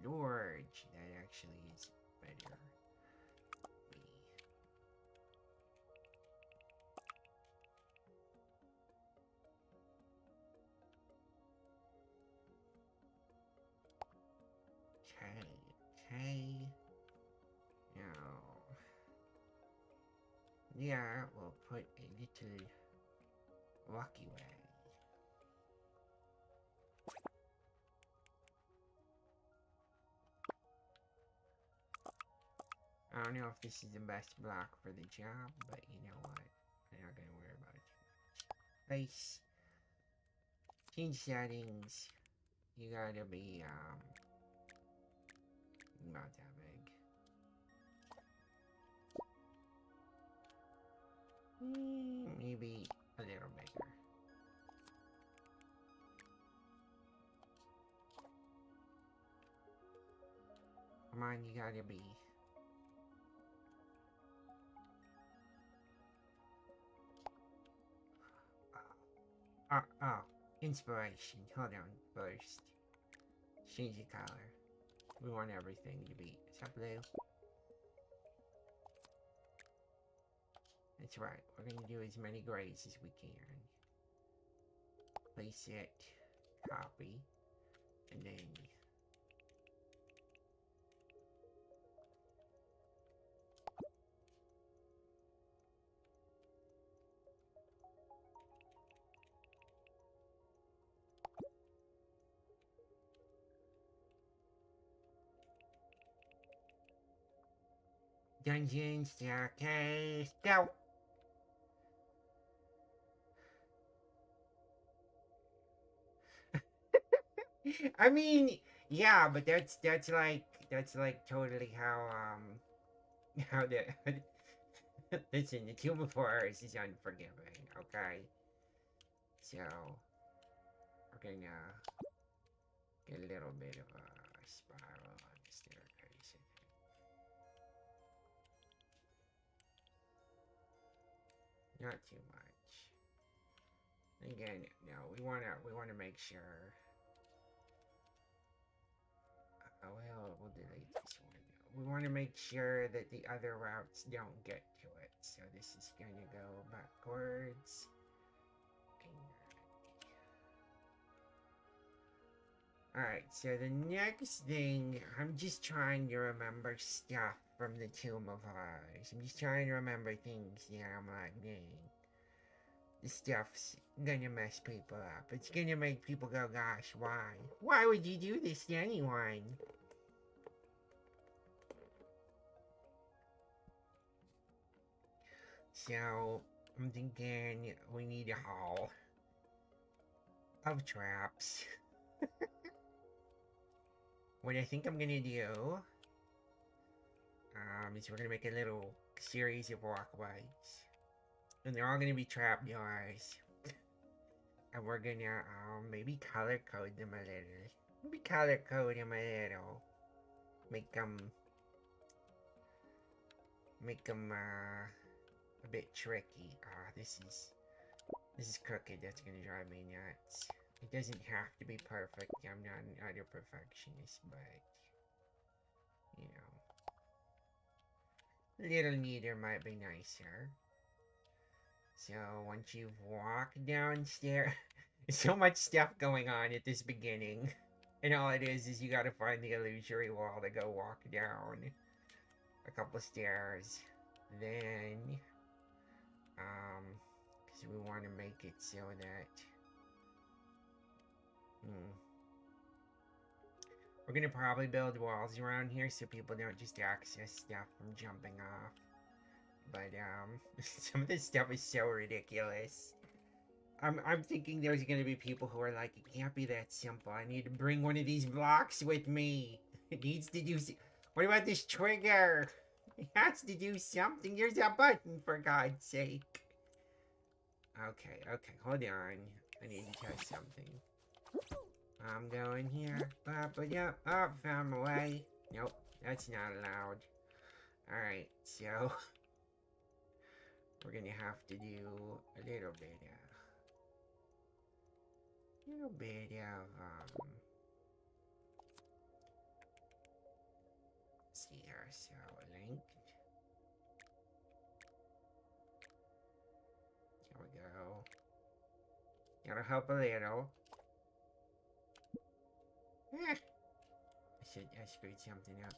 Lord, that actually is better. Okay. Now, yeah, we'll put a little Lucky way. I don't know if this is the best block for the job, but you know what? I'm not gonna worry about it too much. Place. Change settings. You gotta be, not that big. Maybe a little bigger. Come on, you gotta be. Oh, inspiration. Hold on, first. Change the color. We want everything to be. Is that blue? That's right. We're gonna do as many grays as we can. Place it. Copy. And then dungeon staircase. Go! I mean, yeah, but that's like totally how the listen, the Tomb of Horrors is unforgiving, okay? So we're gonna get a little bit of a spiral on the staircase. Not too much. Again, no, we wanna make sure. Oh, well, we'll delete this one. We want to make sure that the other routes don't get to it. So this is going to go backwards. Alright, so the next thing, I'm just trying to remember stuff from the Tomb of Horrors. I'm just trying to remember things that I'm like, dang. This stuff's gonna mess people up. It's gonna make people go, gosh, why? Why would you do this to anyone? So, I'm thinking we need a haul of traps. What I think I'm gonna do is we're gonna make a little series of walkways. And they're all gonna be trap doors. And we're gonna maybe color code them a little. Maybe color code them a little. Make them a bit tricky. This is crooked. That's gonna drive me nuts. It doesn't have to be perfect. I'm not an utter perfectionist, but you know, a little neater might be nicer. So once you've walked downstairs, so much stuff going on at this beginning, and all it is you gotta find the illusory wall to go walk down a couple stairs. Then, because we want to make it so that, we're gonna probably build walls around here so people don't just access stuff from jumping off. But, some of this stuff is so ridiculous. I'm thinking there's gonna be people who are like, it can't be that simple. I need to bring one of these blocks with me. It needs to do. What about this trigger? It has to do something. There's a button, for God's sake. Okay, hold on. I need to test something. I'm going here. Oh, found my way. Nope, that's not allowed. Alright, so we're gonna have to do a little bit of let's see here, so linked. There we go. Gotta help a little. I screwed something up.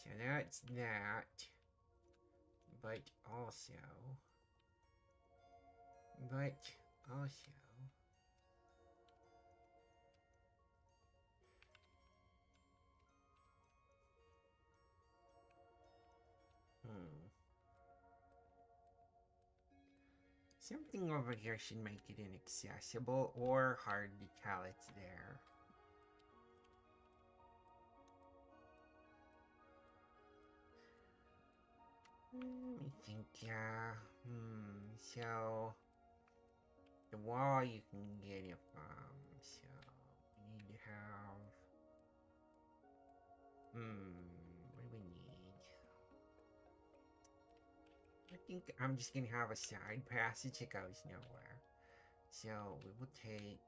so that's that. But also... Hmm. Something over here should make it inaccessible or hard to tell it's there. Let me think, so... The wall you can get it from, so... We need to have... what do we need? I think I'm just gonna have a side passage that goes nowhere. So, we will take...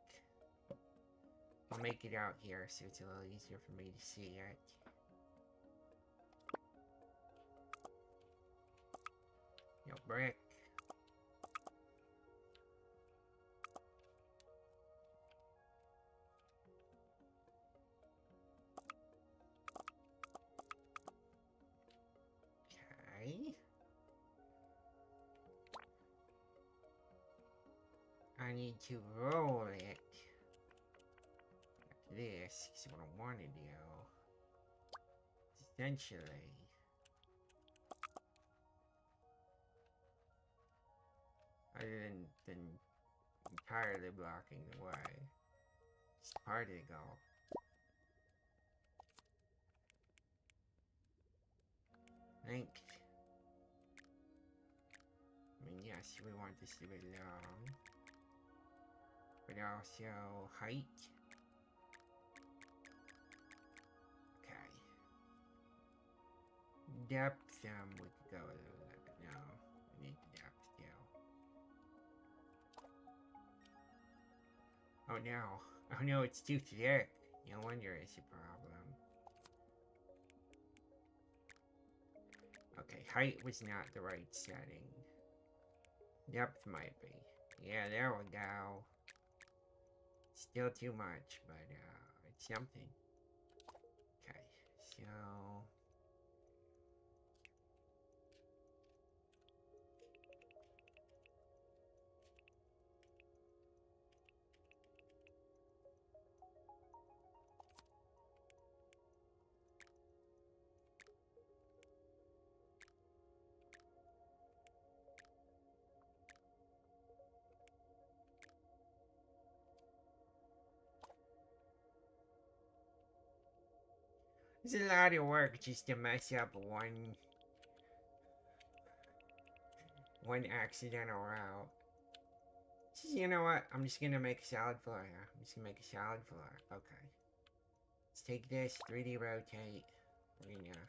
I'll make it out here so it's a little easier for me to see it. No brick. Okay. I need to roll it. Like this, is what I want to do. Essentially. Other than entirely blocking the way. It's part of the goal. Length. I mean, yes, we want this to be long. But also height. Okay. Depth, we could go a little bit. No, we need the depth still. Oh no. Oh no, it's too thick. No wonder it's a problem. Okay, height was not the right setting. Depth might be. Yeah, there we go. Still too much, but it's something. Okay, so... It's a lot of work just to mess up one accidental route. So, you know what? I'm just gonna make a solid floor here. I'm just gonna make a solid floor. Okay. Let's take this, 3D rotate. We're gonna...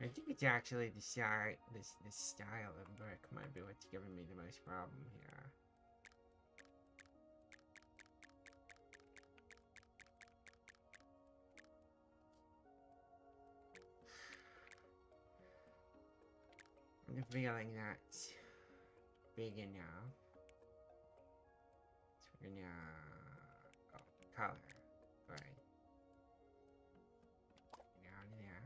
I think it's actually the side, this style of brick might be what's giving me the most problem here. I'm feeling that's big enough. So we're gonna... Oh, color. Right. Down to there.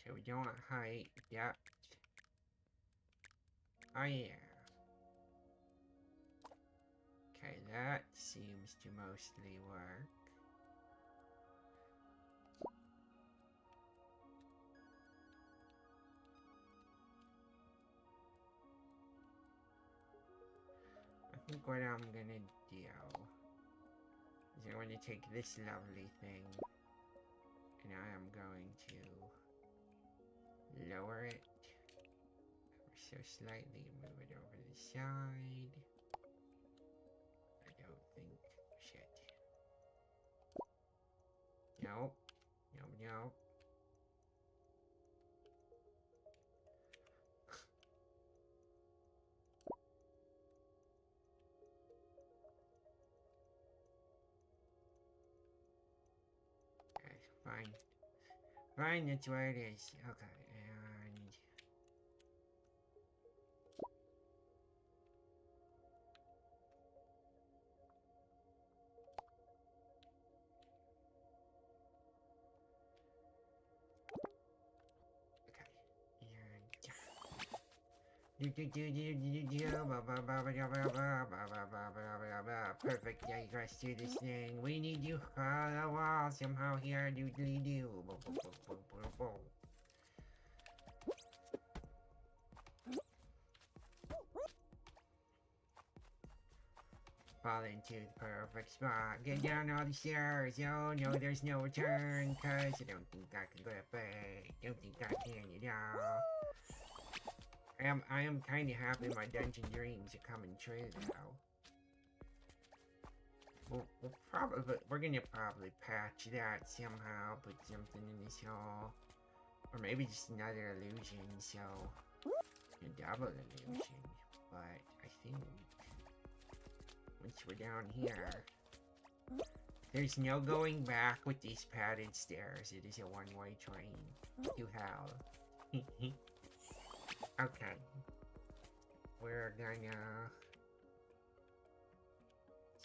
Okay, we don't want height, depth. Oh yeah. Okay, that seems to mostly work. I think what I'm gonna do is I'm going to take this lovely thing and I am going to lower it ever so slightly, move it over the side. I don't think, shit. Nope, nope, nope. Okay, fine. Fine, that's where it is. Okay, and... Okay, and... Perfect, digress to this thing. We need you on the wall somehow here. Doodly doo. Fall into the perfect spot. Get down all the stairs. Oh no, there's no return. Cause I don't think I can go that way. Don't think I can, you know. I am kind of happy my dungeon dreams are coming true though. We're gonna probably patch that somehow, put something in this hole. Or maybe just another illusion, so a double illusion. But I think once we're down here, there's no going back with these padded stairs. It is a one-way train to hell. Okay. We're gonna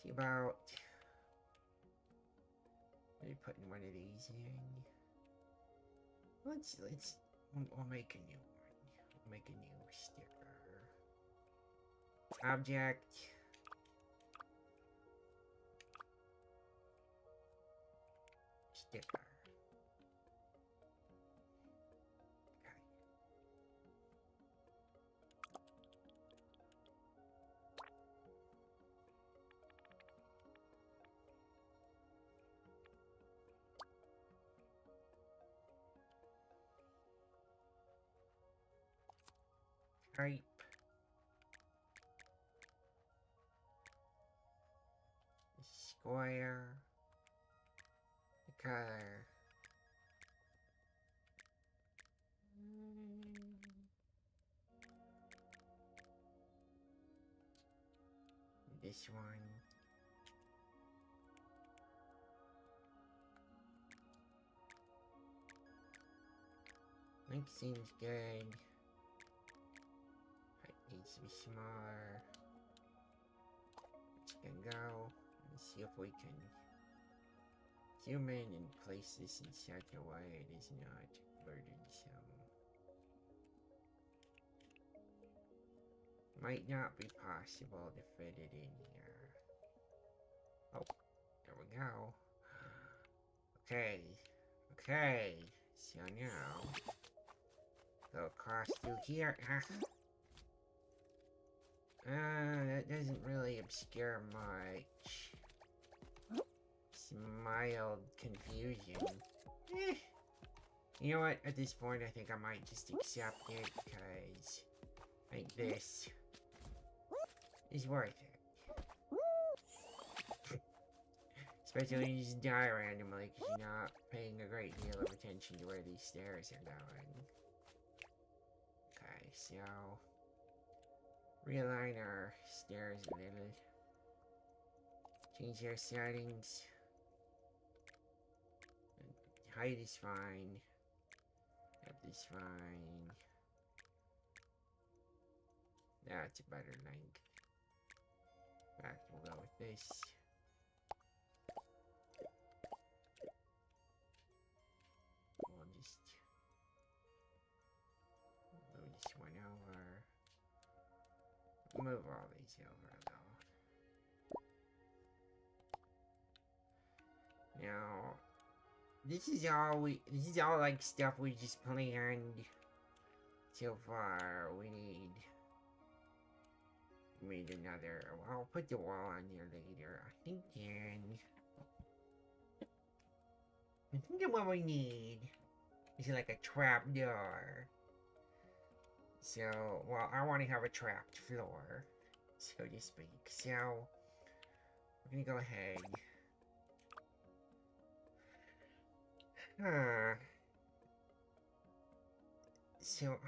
see about maybe putting one of these in. We'll make a new one. We'll make a new sticker. Object. Sticker. Type. Square. The color. This one. Link seems good. Height needs to be smaller. Which can go. Let's see if we can zoom in and place this in such a way it is not burdensome. Might not be possible to fit it in here. Oh, there we go. Okay, okay. So now, go across through here. That doesn't really obscure much. It's mild confusion. You know what? At this point, I think I might just accept it because I think this is worth it. Especially when you just die randomly because you're not paying a great deal of attention to where these stairs are going. Okay, so realign our stairs a little. Change our settings. Height is fine. Depth is fine. That's a better length. In fact, we'll go with this. We'll just move this one over. move all these over though. Now, this is all like stuff we just planned so far. We need another. Well, I'll put the wall on here later. I think what we need is like a trap door. So, well, I want to have a trapped floor, so to speak. So, we're gonna go ahead. So,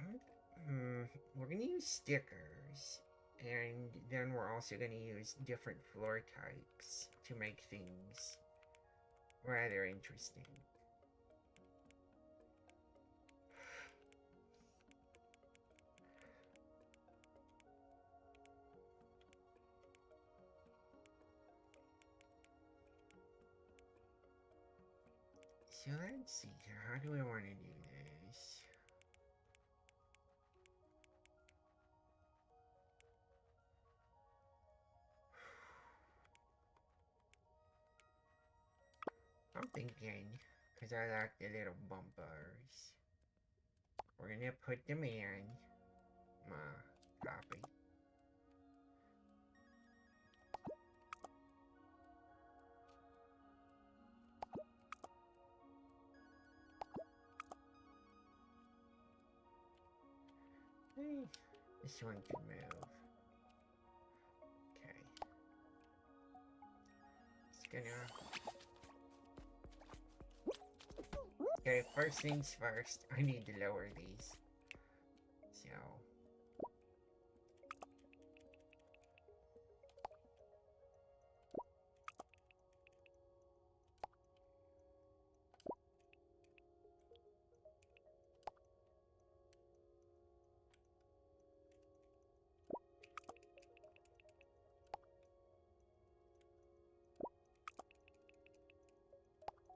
we're gonna use stickers, and then we're also gonna use different floor types to make things rather interesting. So let's see here, how do we want to do this? I'm thinking, because I like the little bumpers, we're gonna put them in my copy. Hey, this one can move. Okay. It's gonna... Okay, first things first, I need to lower these. So...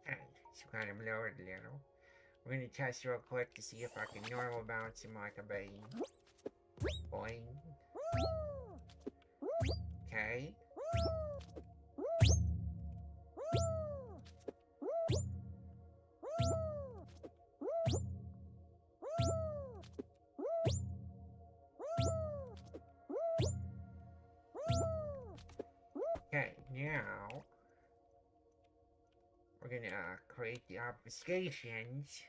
Okay, so kind of lowered a little. We're gonna test real quick to see if I can normal bounce him like a bean. Boing. Okay. Okay, now we're gonna create the obfuscations.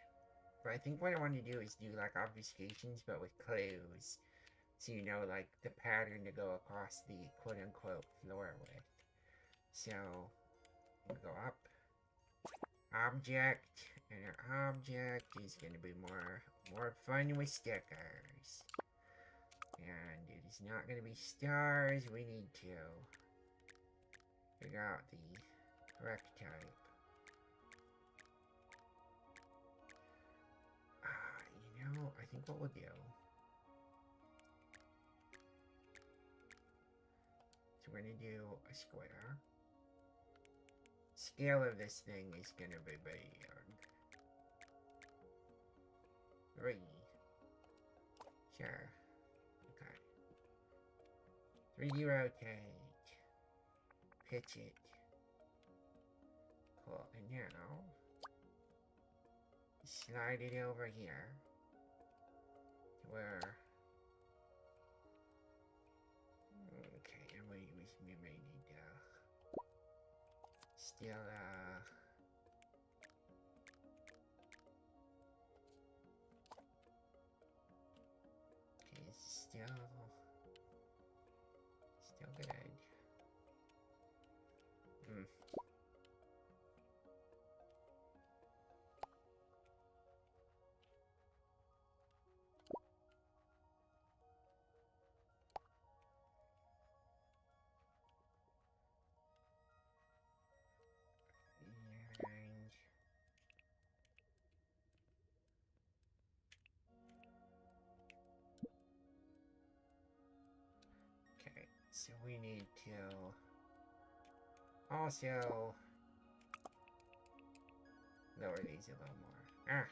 But I think what I want to do is do like obfuscations but with clues. So you know like the pattern to go across the quote unquote floor with. So we'll go up. Object, and our object is gonna be more fun with stickers. And it is not gonna be stars, we need to figure out the correct type. You know, I think what we'll do. So we're gonna do a square. Scale of this thing is gonna be big. 3. Sure. Okay. 3D rotate. Pitch it. Cool. And now slide it over here to where okay, and we may need to still okay, it's still good. And okay, so we need to also lower these a little more.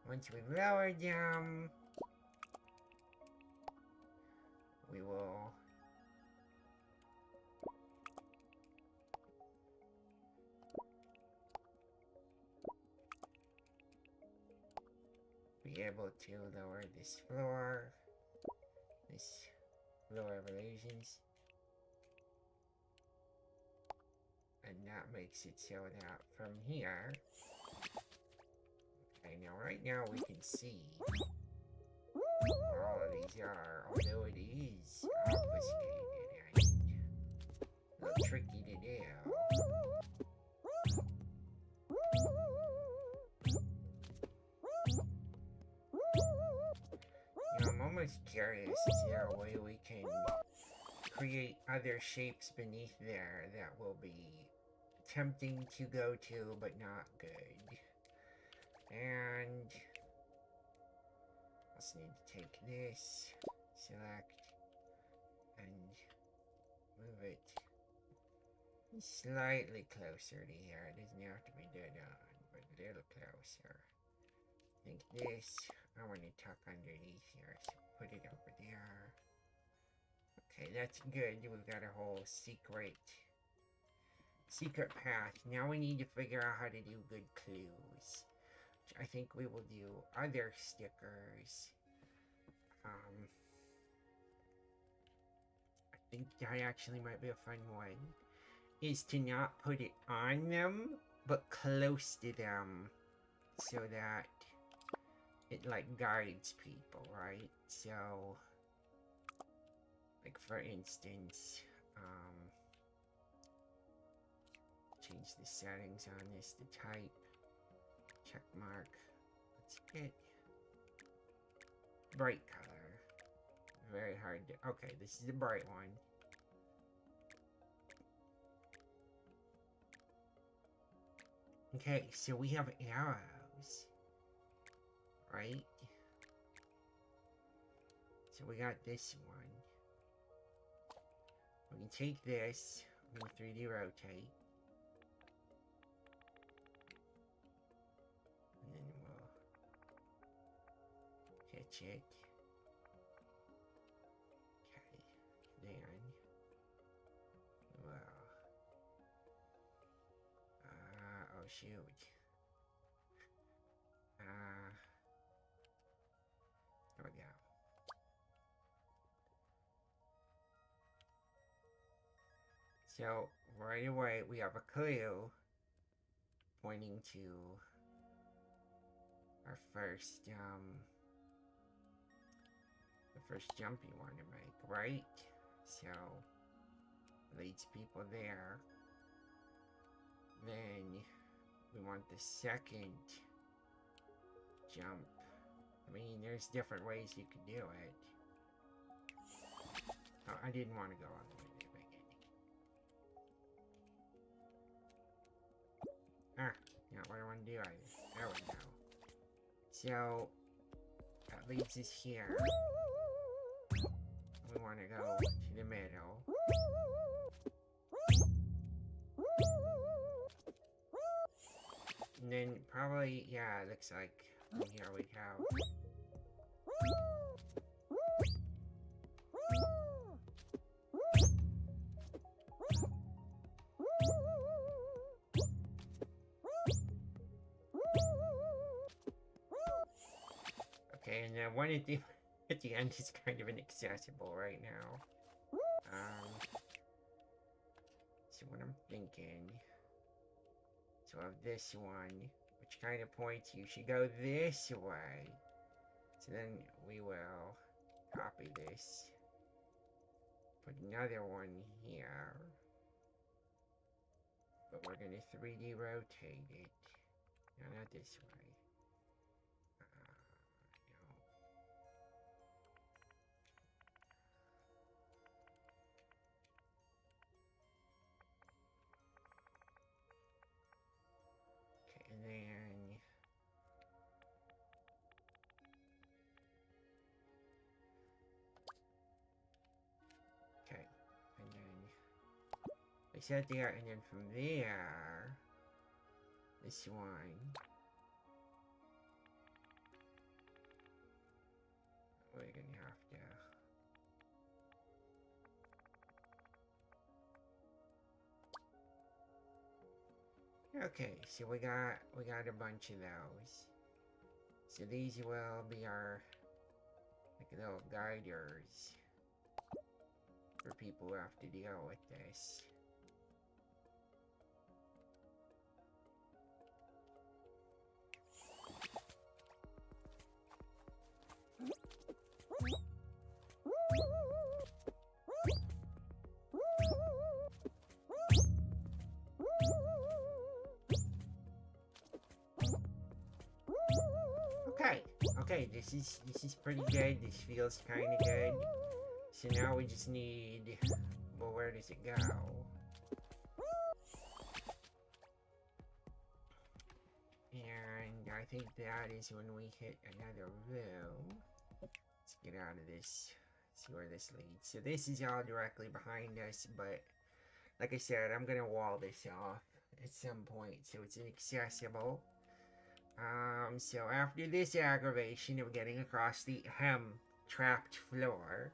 Once we lower them, we will be able to lower this floor, this floor of illusions. And that makes it so that from here, okay, now right now we can see where all of these are, although it is obfuscated and a little tricky to do. Now I'm almost curious, is there a way we can create other shapes beneath there that will be tempting to go to, but not good? And also need to take this, select, and move it slightly closer to here. It doesn't have to be dead on, but a little closer. I think this, I want to tuck underneath here, so put it over there. Okay, that's good. We've got a whole secret path. Now we need to figure out how to do good clues. I think we will do other stickers. I think that actually might be a fun one. Is to not put it on them, but close to them, so that it like guides people, right? So, like for instance, change the settings on this to type. Check mark. Let's get bright color. Very hard to. Okay, this is the bright one. Okay, so we have arrows, right? So we got this one. We can take this, we can 3D rotate. And then we'll catch it. Okay, then we'll oh shoot. There we go. So, right away, we have a clue pointing to our first, the first jump you want to make, right? So, leads people there. Then, we want the second jump. I mean, there's different ways you can do it. Oh, I didn't want to go all the way to the beginning. Ah, not what I want to do either. There we go. So, that leads us here. We want to go to the middle. And then probably, yeah, it looks like from here we'd have okay, and then one at the end is kind of inaccessible right now. So what I'm thinking, so of this one, which kind of points you should go this way. So then we will copy this, put another one here, but we're going to 3D rotate it. No, not this way. No. Okay, and then okay, and then I set there, and then from there, this one, we're gonna have to Okay, so we got a bunch of those. So these will be our like little guiders for people who have to deal with this. Okay, okay, this is pretty good. This feels kind of good. So now we just need. Well, where does it go? And I think that is when we hit another room. Let's get out of this. See where this leads. So this is all directly behind us, but like I said, I'm gonna wall this off at some point so it's inaccessible. So after this aggravation of getting across the trapped floor,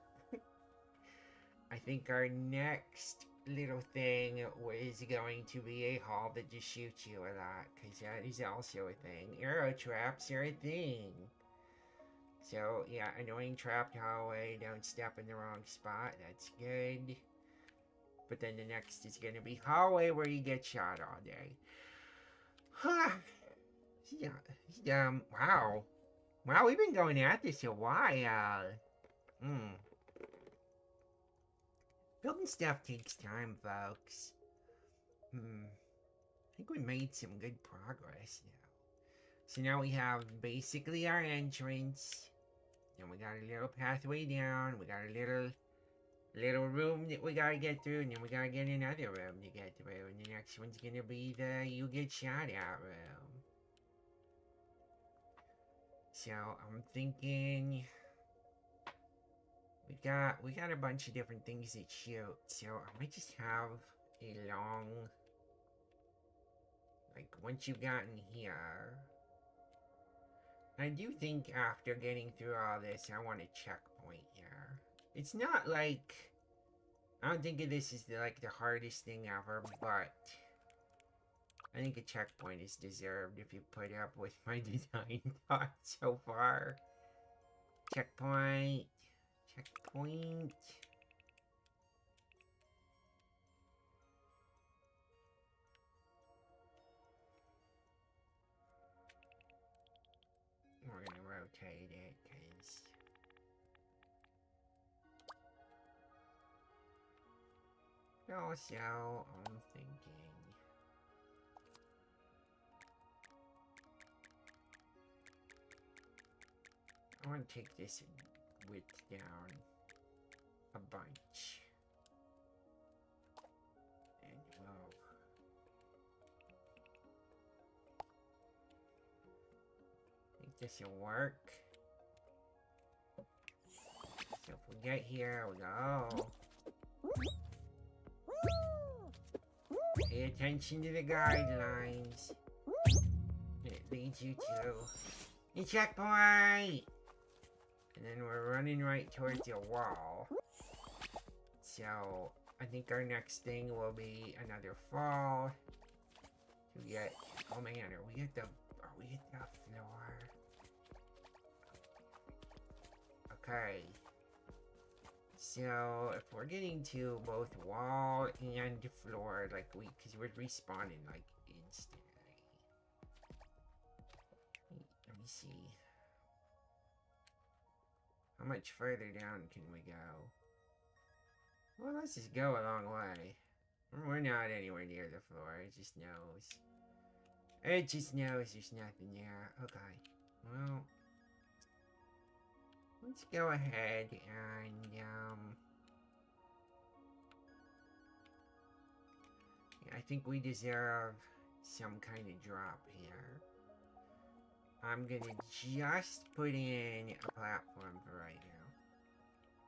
I think our next little thing was going to be a hall that just shoots you a lot, because that is also a thing. Arrow traps are a thing. So, yeah, annoying trapped hallway, don't step in the wrong spot, that's good. But then the next is gonna be hallway where you get shot all day. Huh. Yeah, wow. Wow, we've been going at this a while. Building stuff takes time, folks. I think we made some good progress now. So now we have basically our entrance. And we got a little pathway down. We got a little room that we gotta get through. And then we gotta get another room to get through. And the next one's gonna be the you get shot at room. So I'm thinking we got a bunch of different things that shoot. So I might just have a long, like once you've gotten here. I do think after getting through all this, I want a checkpoint here. It's not like I don't think this is like the hardest thing ever, but I think a checkpoint is deserved if you put up with my design thoughts so far. Checkpoint. Checkpoint. We're gonna rotate it, because also, I'm thinking I want to take this width down a bunch. And we'll think this will work. So if we get here, we go. Pay attention to the guidelines. It leads you to the checkpoint! And then we're running right towards the wall. So I think our next thing will be another fall. To get, oh man, are we at the floor? Okay. So if we're getting to both wall and floor, like because we're respawning like instantly. Let me see. How much further down can we go? Well, let's just go a long way. We're not anywhere near the floor. It just knows. It just knows there's nothing there. Okay. Well, let's go ahead and, I think we deserve some kind of drop here. I'm gonna just put in a platform for right now.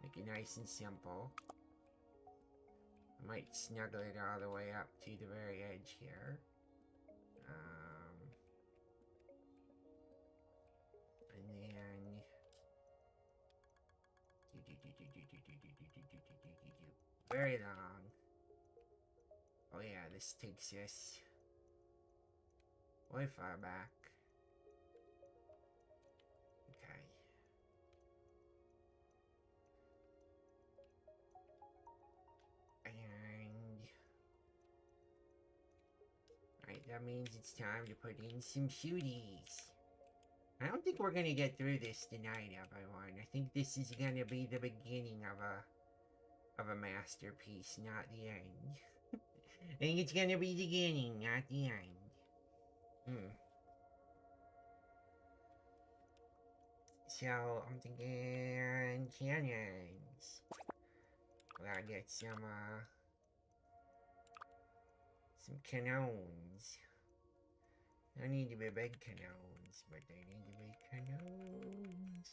Make it nice and simple. I might snuggle it all the way up to the very edge here. And then very long. Oh yeah, this takes us way far back. Okay. And... Alright, that means it's time to put in some shooties. I don't think we're gonna get through this tonight, everyone. I think this is gonna be the beginning of a masterpiece, not the end. I think it's gonna be the beginning, not the end. So, I'm thinking cannons. Gotta get some cannons. They need to be big cannons, but they need to be cannons.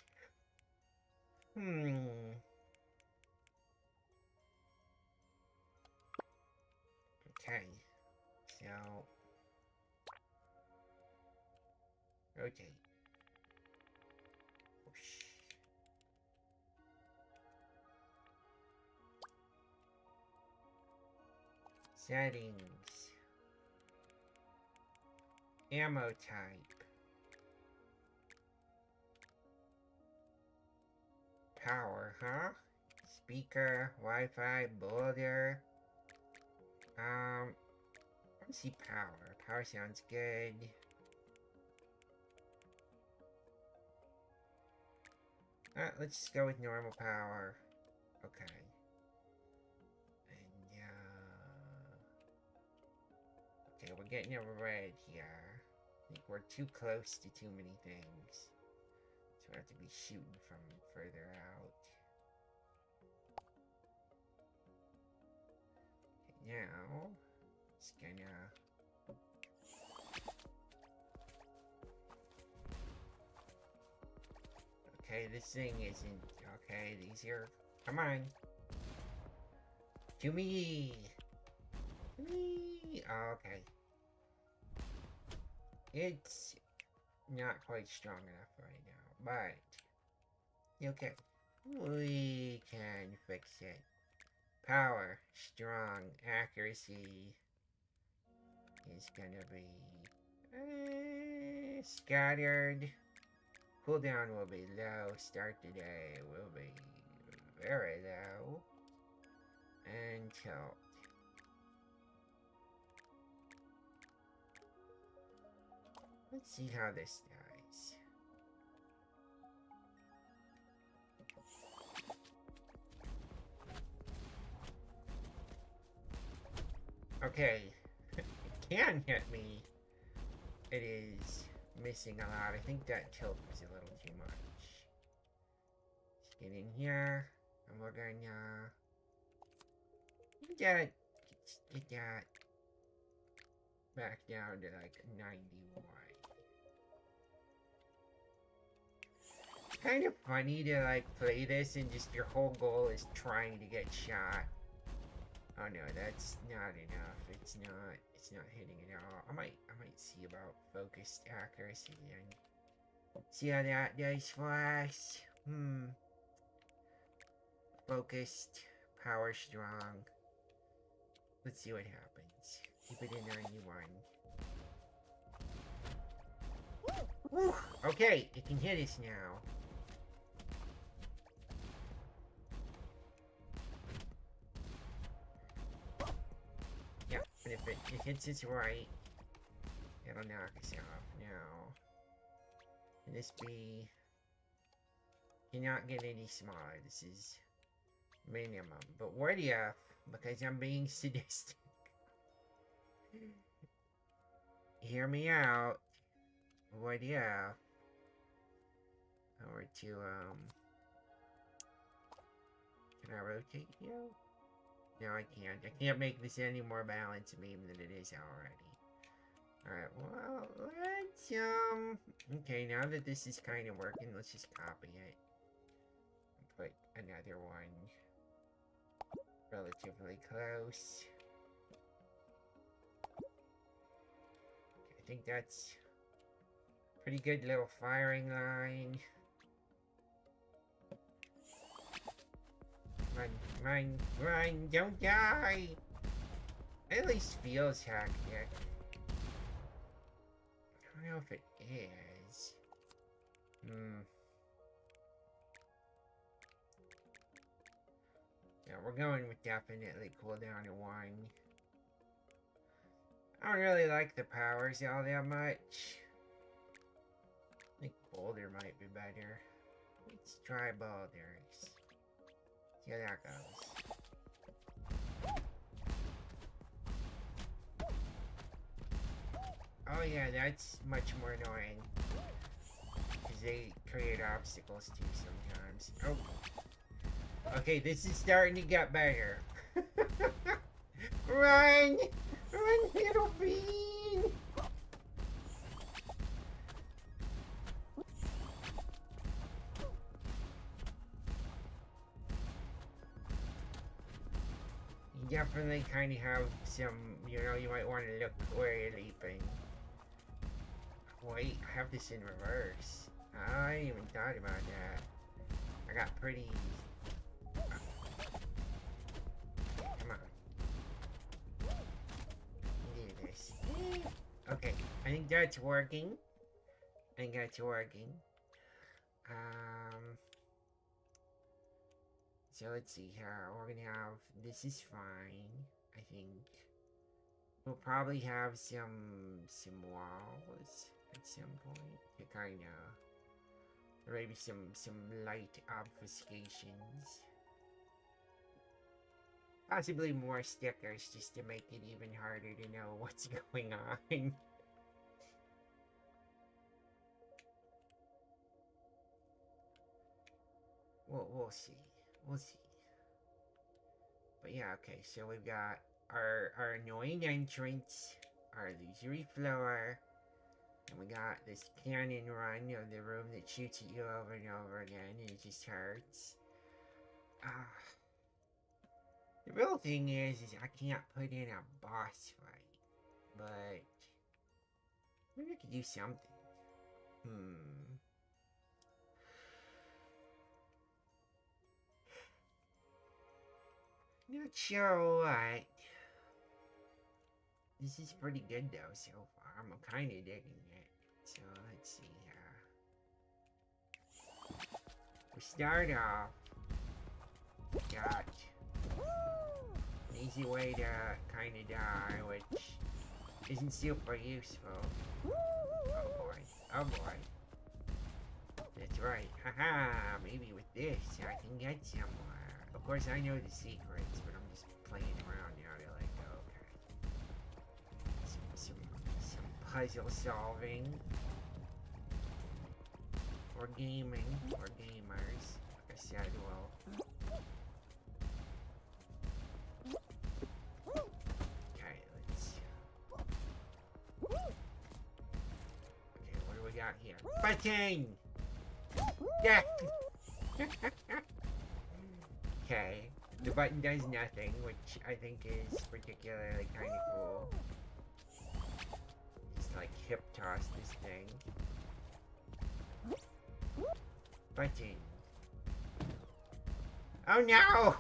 Okay. So... rotate. Whoosh. Settings. Ammo type. Power, huh? Speaker, Wi-Fi, boulder. Let's see power. Power sounds good. Let's go with normal power. Okay. And, okay, we're getting a red here. I think we're too close to too many things. So we have to be shooting from further out. Okay, now, it's gonna... Okay, this thing isn't... Okay, these are... Come on! To me! To me! Oh, okay. It's not quite strong enough right now, but... Okay. We can fix it. Power, strong, accuracy is gonna be... scattered. Cooldown will be low. Start today will be very low. And tilt. Let's see how this dies. Okay. It can hit me. It is missing a lot. I think that tilt was a little too much. Let's get in here, and we're gonna get that back down to like 91. Kind of funny to like play this and just your whole goal is trying to get shot. Oh no, that's not enough. It's not hitting it all. I might see about focused accuracy and see how that does for us. Focused, power strong. Let's see what happens. Keep it in 91. Woo! Okay, it can hit us now. Yeah, and if it hits us right, it'll knock us off. Now, can this be... Cannot get any smaller. This is minimum. But what if, because I'm being sadistic, hear me out, what if I were to, can I rotate you? No, I can't. I can't make this any more balanced beam than it is already. Alright, well, let's, okay, now that this is kind of working, let's just copy it. And put another one relatively close. I think that's pretty good little firing line. Run, run, don't die! It at least feels hectic. know if it is. Yeah, we're going with definitely cooldown of 1. I don't really like the powers all that much. I think Boulder might be better. Let's try Boulders. See how that goes. Oh yeah, that's much more annoying. Because they create obstacles too sometimes. Oh. Okay, this is starting to get better. Run! Run, little bean! You definitely kind of have some, you might want to look where you're leaping. Wait, I have this in reverse. I ain't even thought about that. I got pretty... Come on. Do this. Okay, I think that's working. So let's see here. We're gonna have... This is fine, I think. We'll probably have some walls at some point to kind of... Maybe some light obfuscations. Possibly more stickers just to make it even harder to know what's going on. We'll see. We'll see. But yeah, okay, so we've got our annoying entrance, our illusory floor, and we got this cannon run of the room that shoots at you over and over again, and it just hurts. The real thing is I can't put in a boss fight, but maybe I could do something. Not sure what. This is pretty good though so far. I'm kind of digging it. So let's see here. We start off. Got an easy way to kind of die, which isn't super useful. Oh boy. Oh boy. That's right. Haha. Maybe with this I can get somewhere. Of course, I know the secrets, but I'm just playing around now to like, okay. Some puzzle solving. Or gaming. Or gamers. Like I said, well. Okay, let's... Okay, what do we got here? Button! Yeah! Okay, the button does nothing, which I think is particularly kind of cool. Just like hip toss this thing. Button. Oh no!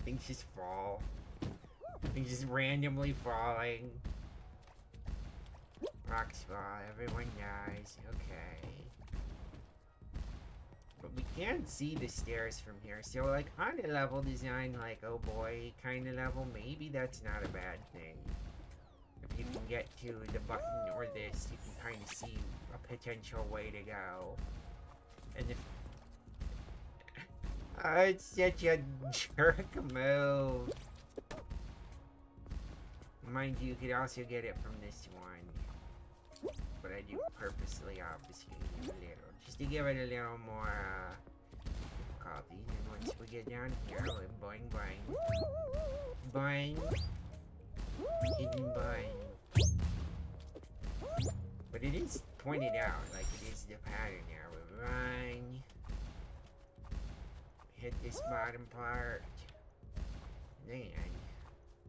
Things just fall. Things just randomly falling. Rocks fall, everyone dies. Okay. But we can't see the stairs from here, so like on a level design, like oh boy kind of level, maybe that's not a bad thing. If you can get to the button or this, you can kind of see a potential way to go. And if... it's such a jerk move. Mind you, you could also get it from this one. But I do purposely obfuscate it a little. Just to give it a little more difficulty. And once we get down here, we'll boing boing. Boing. Hidden boing. But it is pointed out, like it is the pattern here. We run. Hit this bottom part. Then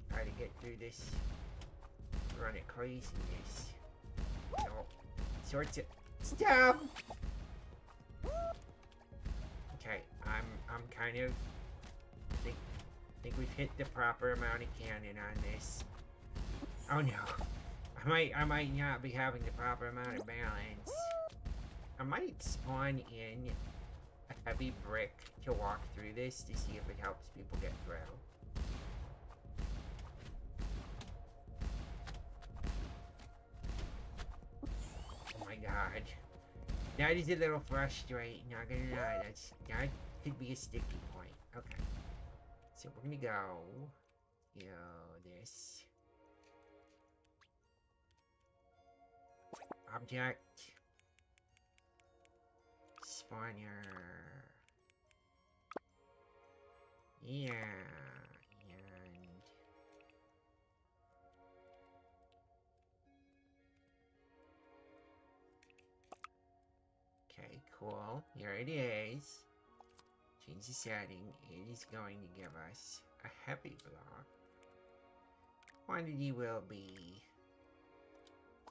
try to get through this. Run it craziness. No. Sorts of... Stop! Okay, I'm kind of... think we've hit the proper amount of cannon on this. Oh no. I might not be having the proper amount of balance. I might spawn in a heavy brick to walk through this to see if it helps people get through. Oh my god. That is a little frustrating, not gonna lie. That could be a sticky point. Okay. So we're gonna go, this object spawner. Yeah, and okay, cool. Here it is. Change the setting. It is going to give us a heavy block. Quantity will be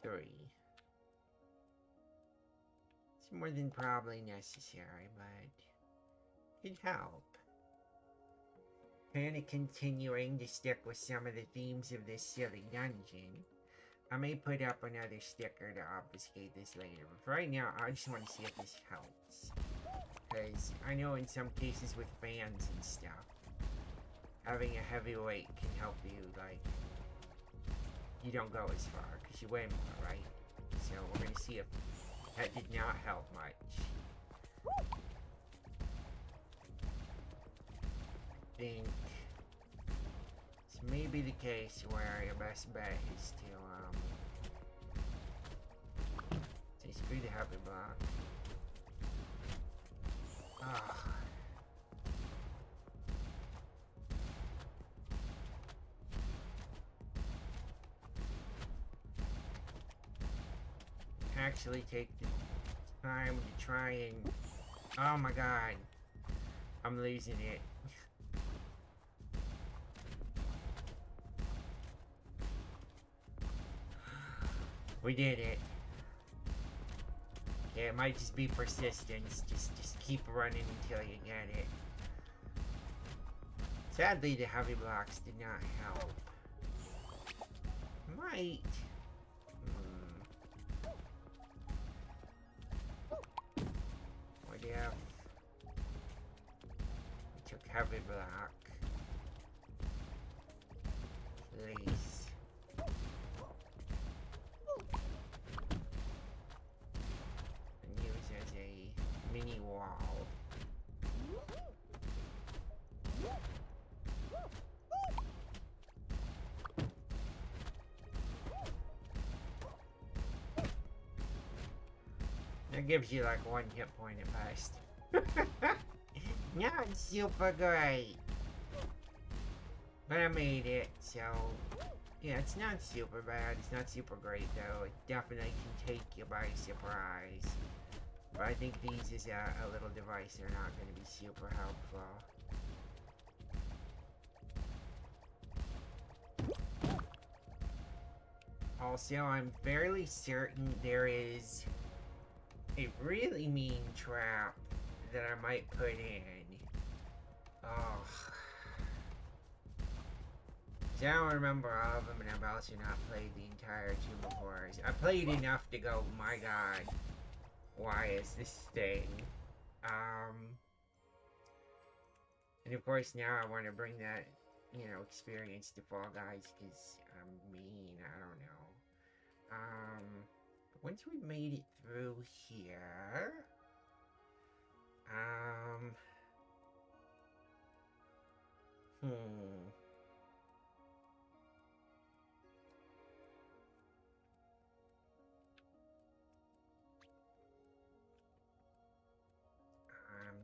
3. It's more than probably necessary, but it'd help. Kind of continuing to stick with some of the themes of this silly dungeon. I may put up another sticker to obfuscate this later, but for right now, I just want to see if this helps. Because I know in some cases with fans and stuff, having a heavyweight can help you, like, you don't go as far, because you weigh more, right? So we're going to see if that did not help much. I think this may be the case where your best bet is to, say screw the heavy block. Actually take the time to try and... Oh my god. I'm losing it. We did it. Yeah, it might just be persistence. Just keep running until you get it. Sadly, the heavy blocks did not help. Might. What if we took heavy block? Please. And use as a mini wall. That gives you like 1 hit point at best. Not super great. But I made it, so... Yeah, it's not super bad. It's not super great, though. It definitely can take you by surprise. But I think these as a little device are not going to be super helpful. Also, I'm fairly certain there is a really mean trap that I might put in. Oh. I don't remember all of them, and I've also not played the entire Tomb of Horrors. I played enough to go, my god, why is this thing? And of course now I want to bring that, experience to Fall Guys, because I'm mean, I don't know. Once we made it through here, I'm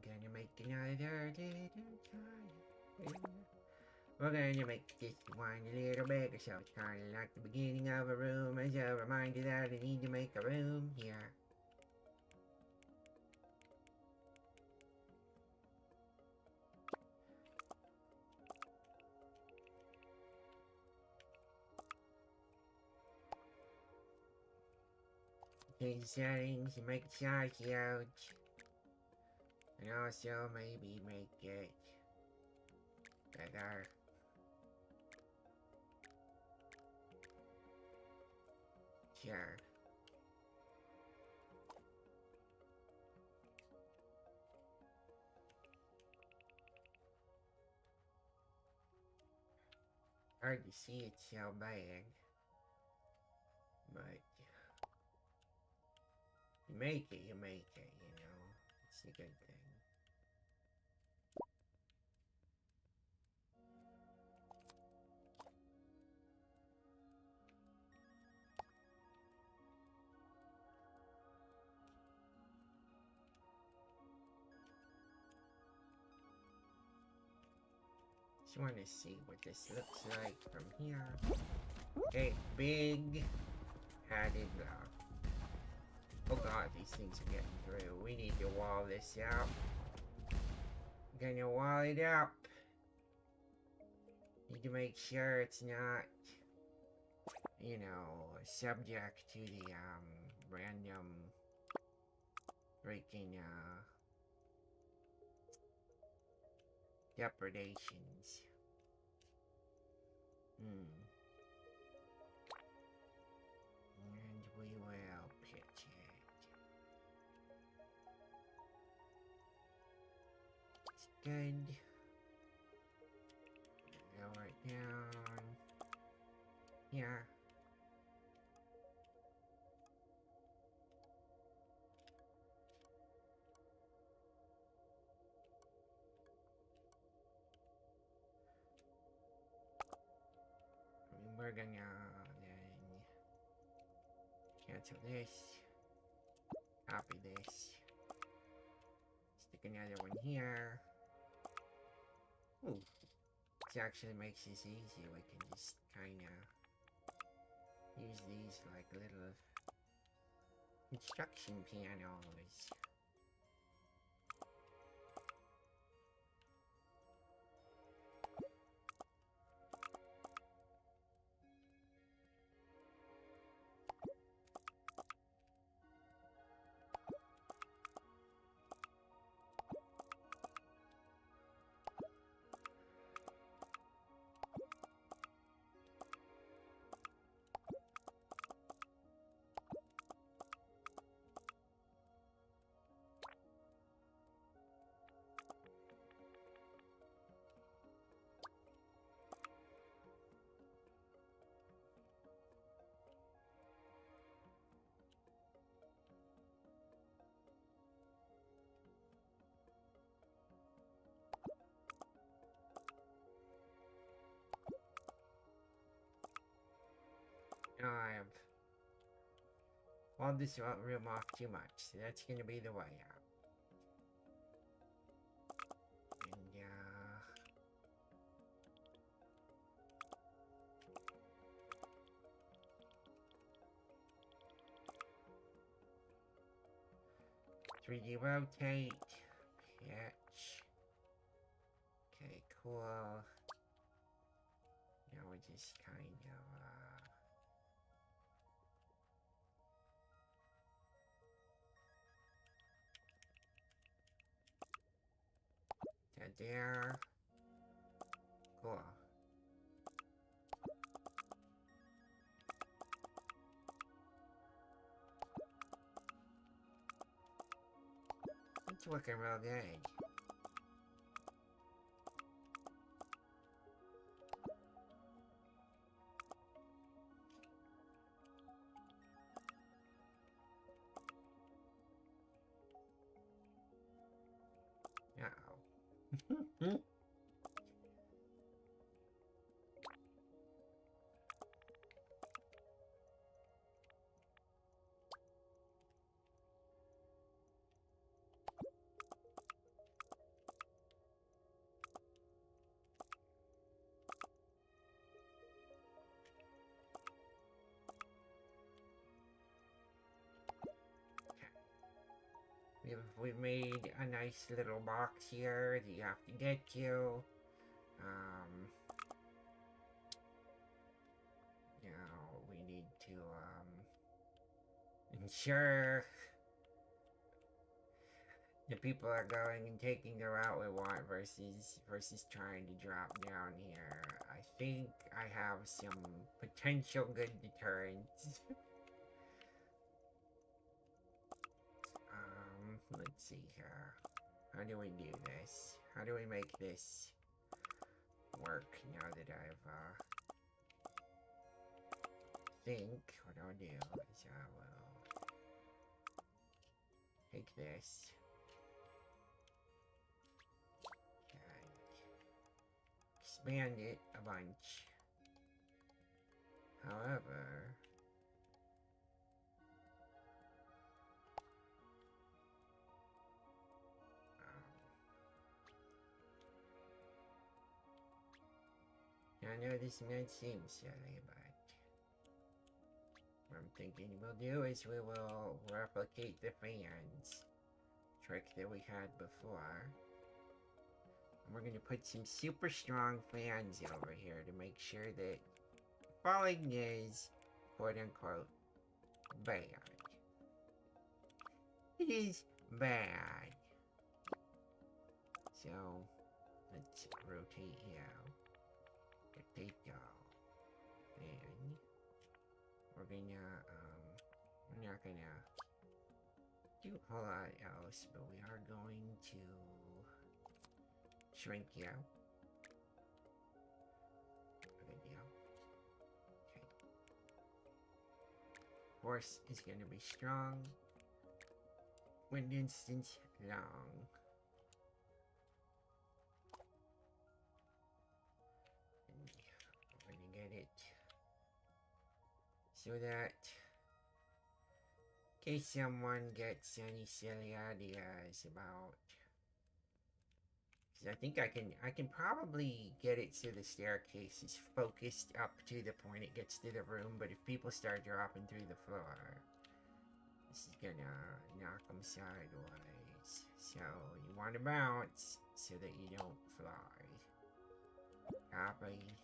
gonna make another little tiny. We're gonna make this one a little bigger, so it's kind of like the beginning of a room, as a reminder that I need to make a room here. Change the settings and make the size huge. And also maybe make it bigger. Sure. Hard to see it so bad. But you make it, you make it, you know. It's a good thing. Just want to see what this looks like from here. Okay, big padded block. Oh god, these things are getting through. We need to wall this out. Gonna wall it up. Need to make sure it's not, you know, subject to the, random freaking, depredations. And we will pitch it. It's good. Lower it down. Yeah. We're gonna then cancel this, copy this, stick another one here. Ooh, this actually makes this easier. We can just kinda use these like little construction pianos. Now I have... Well, this won't rim off too much, so that's gonna be the way out. And, 3D rotate, pitch. Okay, cool. Now we're just kind of, there. Cool. It's looking real good. Uh-oh. We've made a nice little box here that you have to get to. Now we need to ensure the people are going and taking the route we want versus trying to drop down here. I think I have some potential good deterrents. Let's see here. How do we do this? How do we make this work now that I've, think what I'll do is I will take this and expand it a bunch. However, I know this might seem silly, but what I'm thinking we'll do is we will replicate the fans trick that we had before. And we're going to put some super strong fans over here to make sure that falling is quote unquote bad. It is bad. So let's rotate here. Rotate all. And we're not gonna do a whole lot else, but we are going to shrink you. Good deal. Okay. Force is gonna be strong. Wind distance long. And we're gonna get it so that in case someone gets any silly ideas about, because I think I can probably get it so the staircase is focused up to the point it gets to the room, but if people start dropping through the floor, this is gonna knock them sideways. So you want to bounce so that you don't fly. Copy.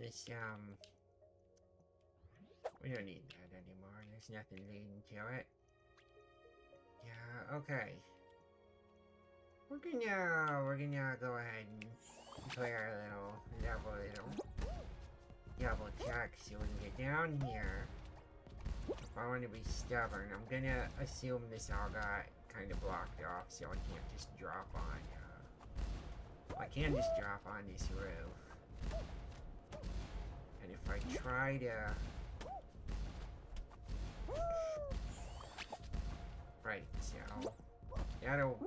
This, we don't need that anymore. There's nothing leading to it. Yeah, okay. We're gonna go ahead and play our little double check so we can get down here. If I want to be stubborn, I'm gonna assume this all got kind of blocked off, so I can't just drop on, I can just drop on this roof. And if I try to... Right, so... That'll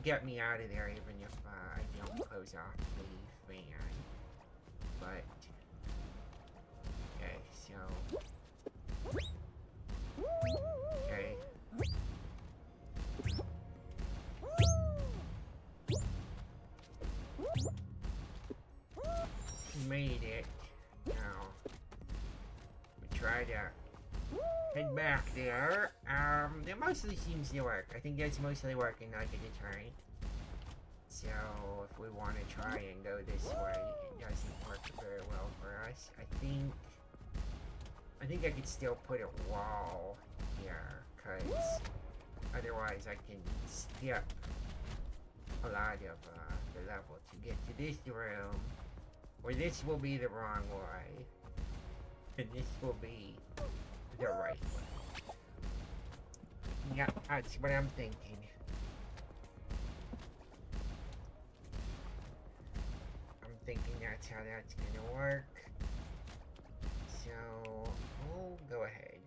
get me out of there even if I don't close off the fan. But... Okay, so... Okay. Made it. Now, we try to head back there. It mostly seems to work. I think it's mostly working like a deterrent. So, if we want to try and go this way, it doesn't work very well for us. I think I could still put a wall here, because otherwise I can skip a lot of the level to get to this room. Or this will be the wrong way. And this will be the right way. Yeah, that's what I'm thinking. I'm thinking that's how that's gonna work. So, we'll go ahead.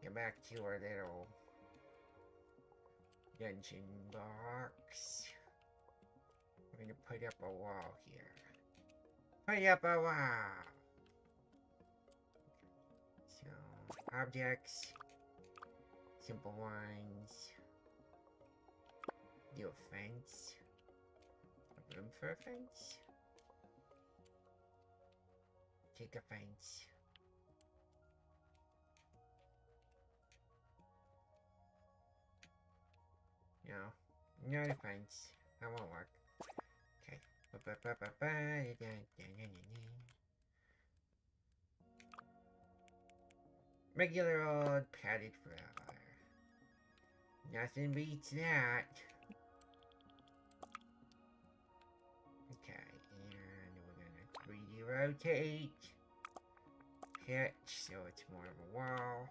Get back to our little dungeon box. We're gonna put up a wall here. Put up a wall! So, objects. Simple ones. Do a fence. A room for a fence. Take a fence. No, not a fence. That won't work. Okay, Regular old padded flower. Nothing beats that. Okay, and we're gonna 3D rotate. Pitch, so it's more of a wall.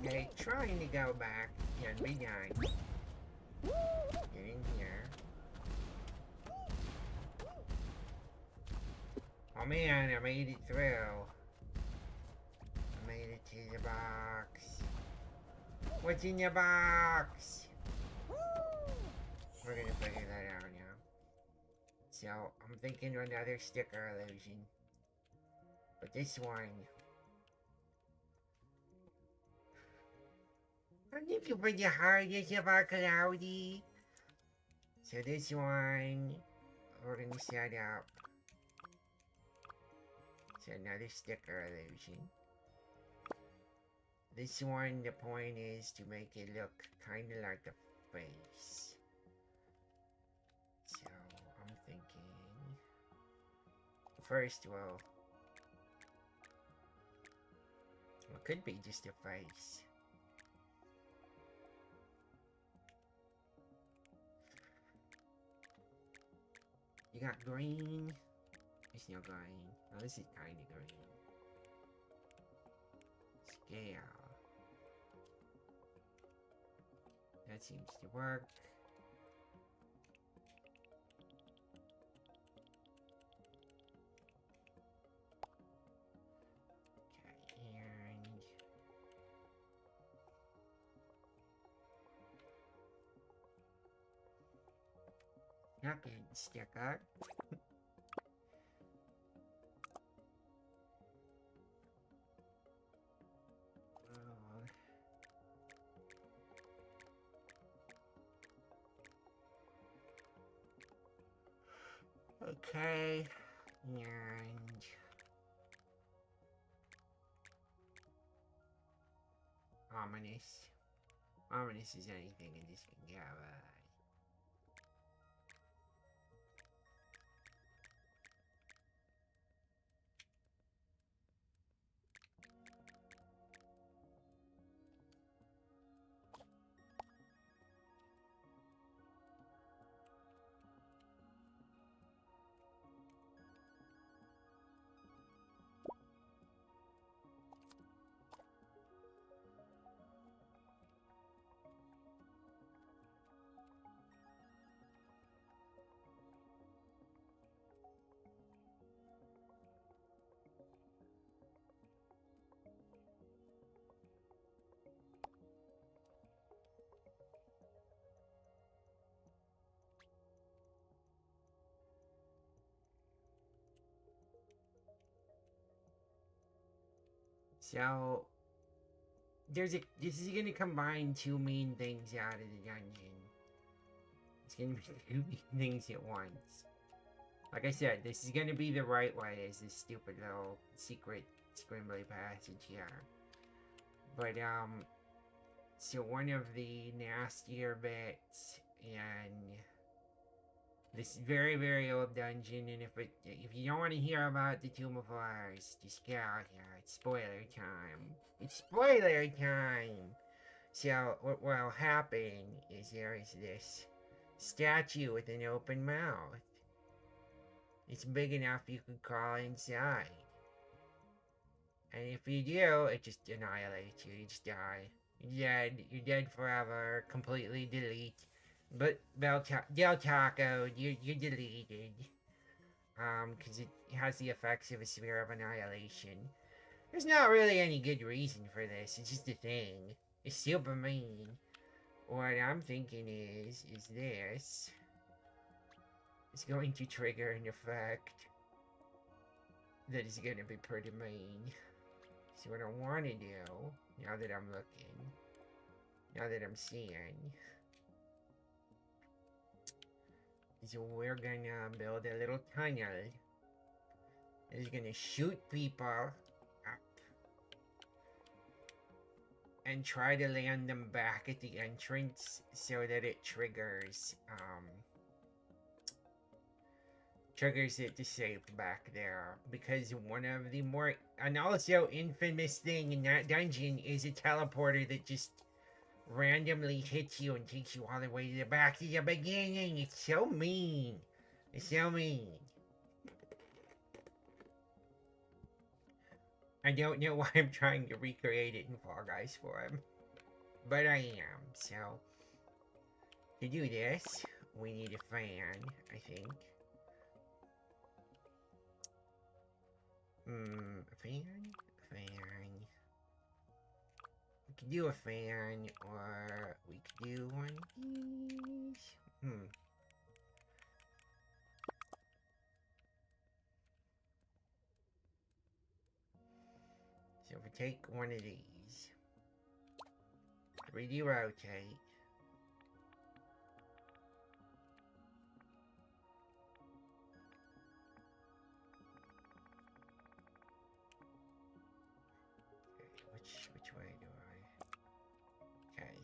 Okay, trying to go back can be done. Get in here. Oh man, I made it through. I made it to the box. What's in the box? We're gonna figure that out now. So, I'm thinking another sticker illusion. But this one... I think you put the hardest about Cloudy. So this one, we're gonna set up. It's another sticker illusion. This one, the point is to make it look kind of like a face. So I'm thinking, first, well, it could be just a face. You got green. It's no green. Oh, this is kind of green. Scale. That seems to work. Okay, and... Not good sticker. Okay, and ominous. Ominous is anything in this can go. So this is gonna combine two main things out of the dungeon. It's gonna be two main things at once. Like I said, this is gonna be the right way as this stupid little secret scrimbly passage here. But so one of the nastier bits and this very, very old dungeon, and if you don't want to hear about the Tomb of Horrors, just get out here. It's spoiler time. It's spoiler time! So, what will happen is there is this statue with an open mouth. It's big enough you could crawl inside. And if you do, it just annihilates you. You just die. You're dead. You're dead forever. Completely delete. But Del Taco, you're deleted. because it has the effects of a Sphere of Annihilation. There's not really any good reason for this, it's just a thing. It's super mean. What I'm thinking is this is going to trigger an effect that is going to be pretty mean. So what I want to do, now that I'm looking, now that I'm seeing, is we're gonna build a little tunnel that is gonna shoot people up and try to land them back at the entrance so that it triggers it to save back there, because one of the more and also infamous thing in that dungeon is a teleporter that just randomly hits you and takes you all the way to the back to the beginning. It's so mean. It's so mean. I don't know why I'm trying to recreate it in Fall Guys form, but I am. So to do this, we need a fan, I think. A fan? A fan. We could do a fan, or we could do one of these. So if we take one of these, 3D rotate, which way do I? Okay.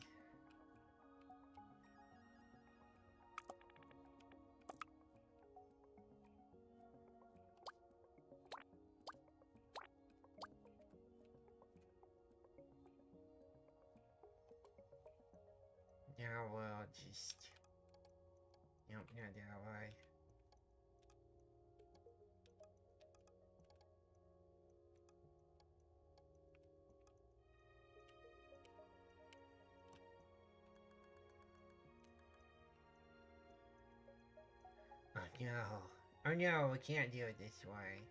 Now we'll just, nope, not that way. Oh no. Oh no, we can't do it this way.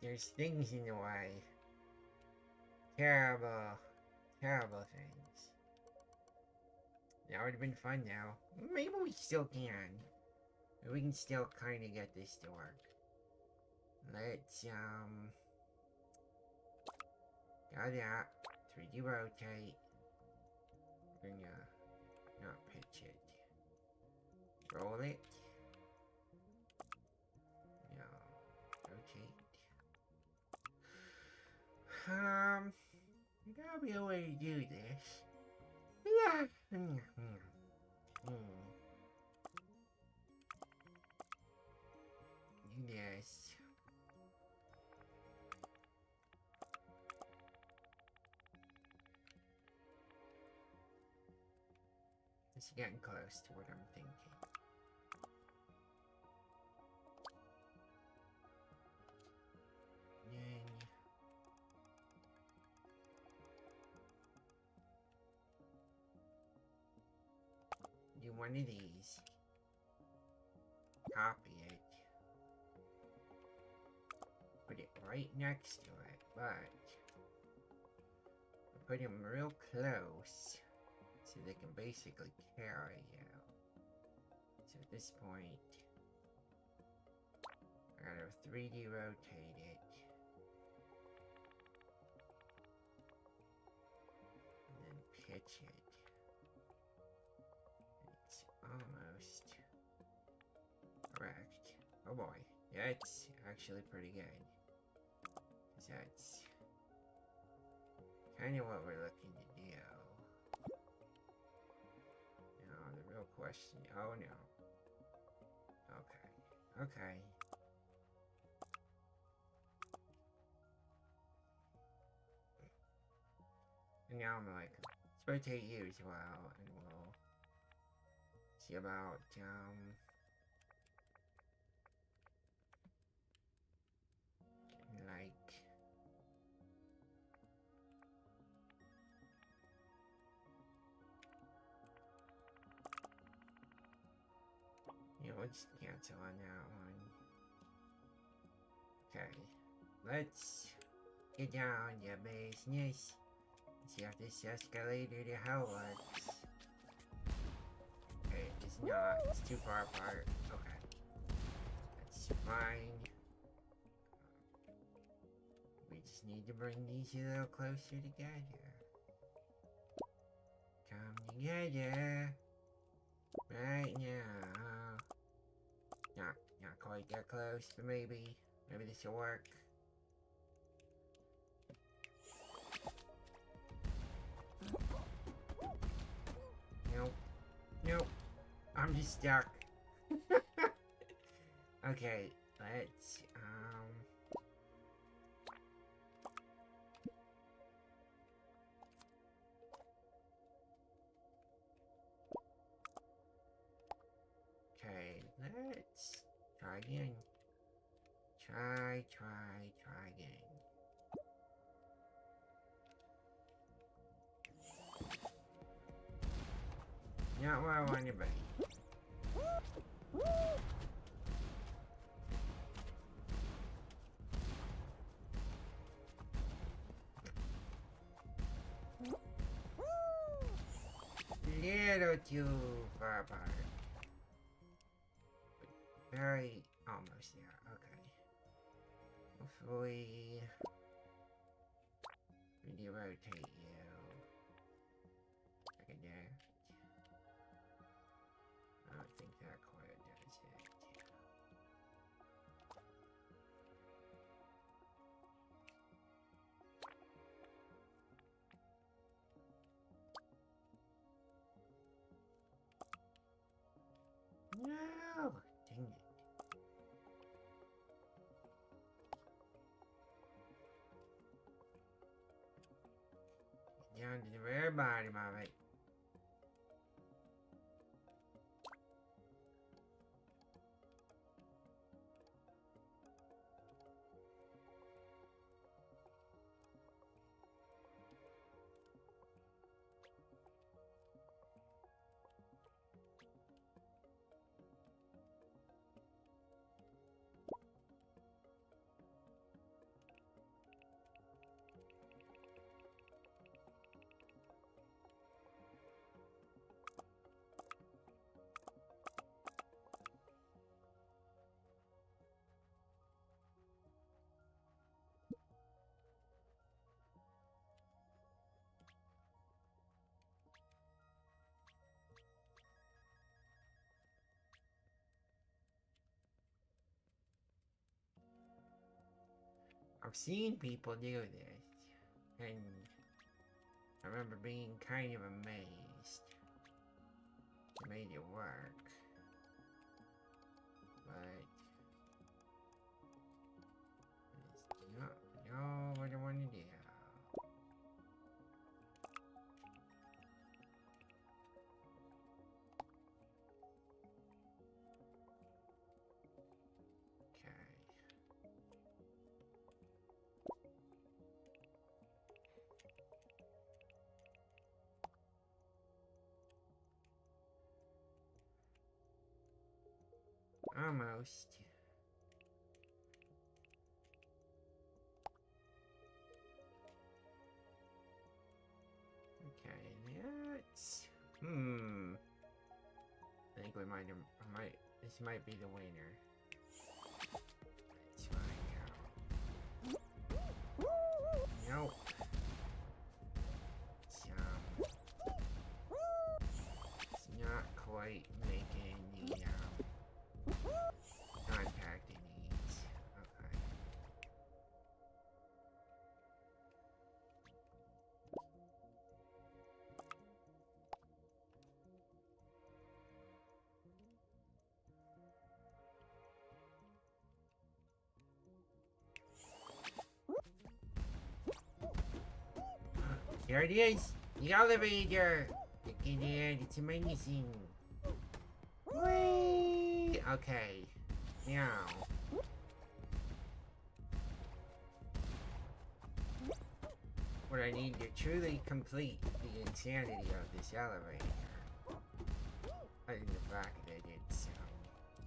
There's things in the way. Terrible, terrible things. That would have been fun now. Maybe we still can. We can still kind of get this to work. Let's, go that. 3D rotate. We're gonna not pitch it. Roll it. No. Rotate. There gotta be a way to do this. Yeah. Yes. It's getting close to what I'm thinking. Do one of these. Copy it. Put it right next to it, but put them real close so they can basically carry you. So at this point, I gotta 3D rotate it. And then pitch it. It's almost correct. Oh boy, that's actually pretty good. Because that's kind of what we're looking to do. Now, the real question, oh no. Okay, okay. And now I'm like, let's rotate you as well, and we'll see about, like, you know, let's cancel on that one. Okay, let's get down to business. See if this escalator to hell works. Okay, it's not. It's too far apart. Okay. That's fine. We just need to bring these a little closer together. Come together. Right now. Not quite that close, but maybe this will work. Nope. I'm just stuck. Okay, let's, okay, let's try again. Try again. Not where I want to be. Little too far apart. But very almost there. Okay. Hopefully we rotate you. Like that. I don't think that quite does it. No! Dang it. Get down to the very bottom of it. I've seen people do this, and I remember being kind of amazed. It made it work. But it's not what I want to do. Almost. Okay, that's... I think we might... This might be the winner. Let's find out. Nope. It's not quite making the, contact it needs. Okay. Here it is! The elevator! Look at it, it's amazing! Whee! Okay. Now. What I need to truly complete the insanity of this elevator. Other than the fact that it's,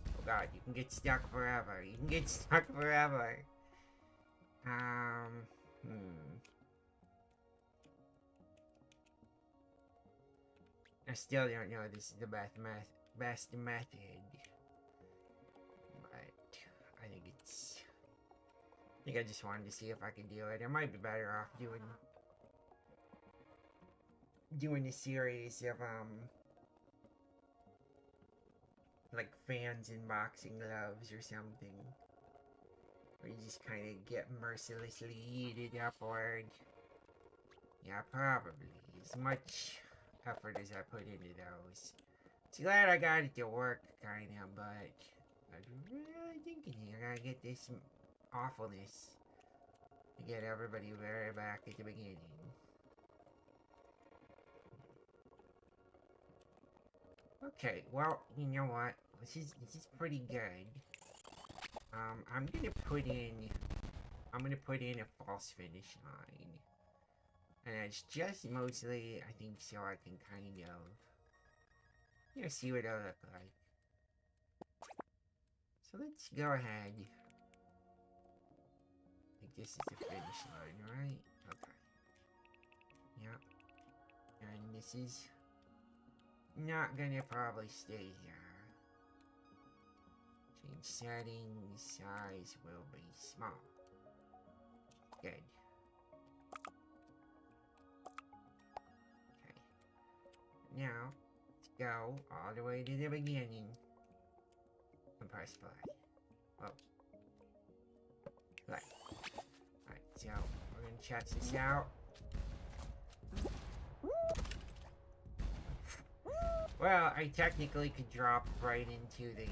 oh god, you can get stuck forever. You can get stuck forever. Hmm. I still don't know this is the best method, but I think it's. I think I just wanted to see if I could do it. I might be better off doing a series of like fans in boxing gloves or something, where you just kind of get mercilessly yeeted upward. Yeah, probably as much effort as I put into those. It's glad I got it to work, kinda, but I was really thinking here, I gotta get this awfulness to get everybody very back at the beginning. Okay, well, you know what? This is pretty good. I'm gonna put in a false finish line. And it's just mostly, I think, so I can kind of, see what it'll look like. So let's go ahead. I think this is the finish line, right? Okay. Yep. And this is not gonna probably stay here. Change settings, size will be small. Good. Okay. Now, let's go all the way to the beginning and press play. Oh. Play. Alright, so we're gonna check this out. Well, I technically could drop right into the,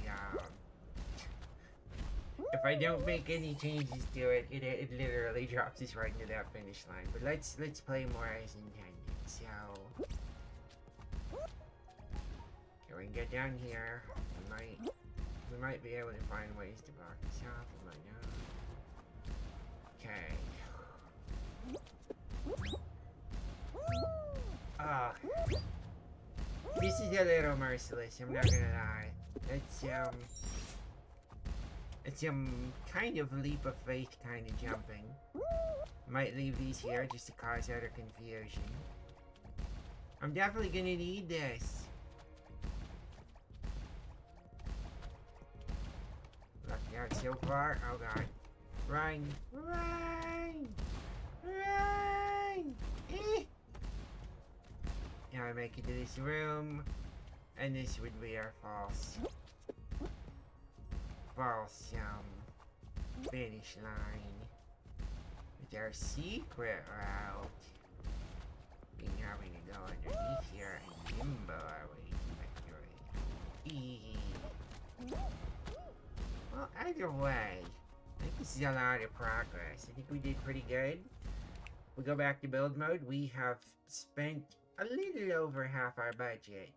if I don't make any changes to it, it literally drops us right into that finish line. But let's play more as intended. So, okay, we can get down here. We might be able to find ways to block this off. We might not. Okay. This is a little merciless, I'm not gonna lie. It's kind of leap of faith kind of jumping. Might leave these here just to cause utter confusion. I'm definitely gonna need this. Lucky out so far. Oh god. Run! Run! Run! Now I make it to this room, and this would be our false finish line with our secret route. Being having to go underneath here and limbo our way to victory. Well, either way, I think this is a lot of progress. I think we did pretty good. We go back to build mode. We have spent a little over half our budget.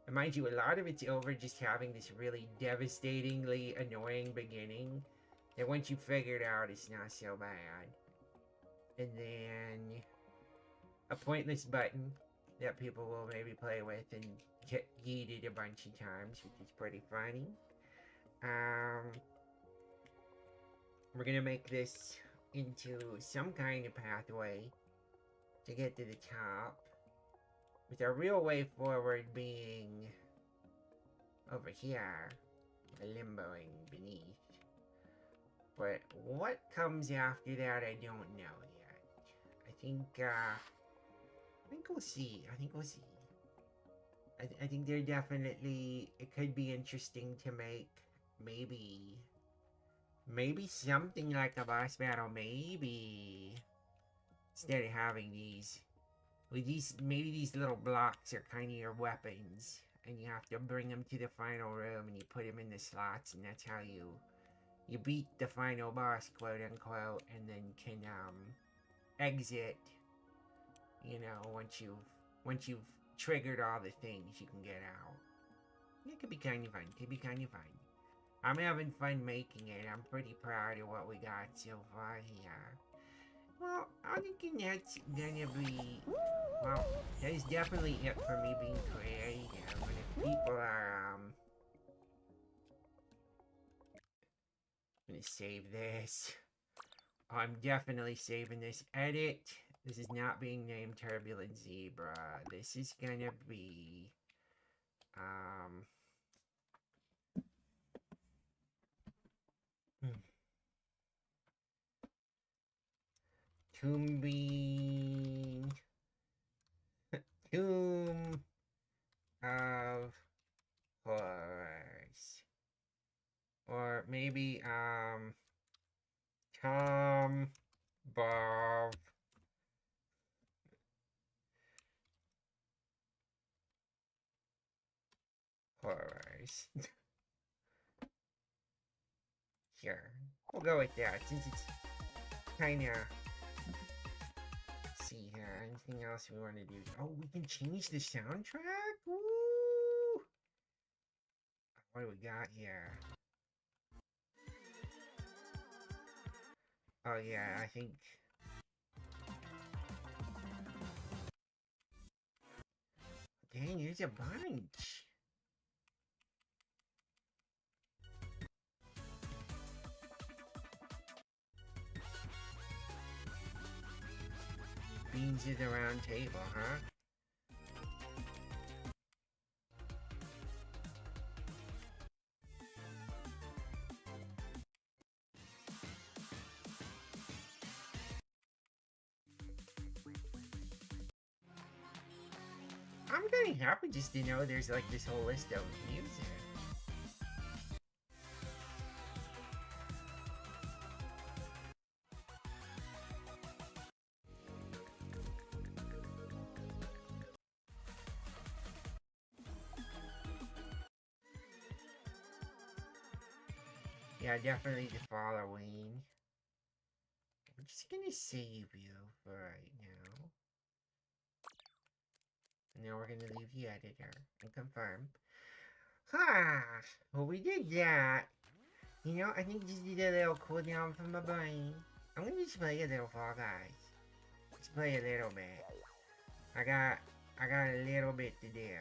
And mind you, a lot of it's over just having this really devastatingly annoying beginning that once you figure it out, it's not so bad. And then a pointless button that people will maybe play with and get yeeted a bunch of times, which is pretty funny. We're gonna make this into some kind of pathway to get to the top, with our real way forward being over here, limboing beneath. But what comes after that, I don't know yet. I think we'll see. I think we'll see. I think there definitely, it could be interesting to make maybe something like a boss battle, maybe, instead of having these, with these, maybe these little blocks are kind of your weapons, and you have to bring them to the final room, and you put them in the slots, and that's how you beat the final boss, quote unquote, and then can exit, you know, once you've triggered all the things, you can get out. It could be kind of fun. I'm having fun making it. I'm pretty proud of what we got so far here. Well, I think that's gonna be, well, that is definitely it for me being creative. And if people are, I'm gonna save this. I'm definitely saving this edit. This is not being named Turbulent Zebra. This is gonna be, um, Tomb Bean, Tomb of Horrors. Or maybe, Tom Bob Horrors. Sure. We'll go with that since it's kinda. Let's see here. Anything else we want to do? Oh, we can change the soundtrack? Woo! What do we got here? Oh, yeah, I think. Dang, there's a bunch. Beans at the round table, huh? I'm kind of happy just to know there's like this whole list of music. Yeah, definitely the following. I'm just gonna save you for right now. And now we're gonna leave the editor and confirm. Ha! Well, we did that. You know, I think just need a little cooldown from my brain. I'm gonna just play a little Fall Guys. Just play a little bit. I got a little bit to do.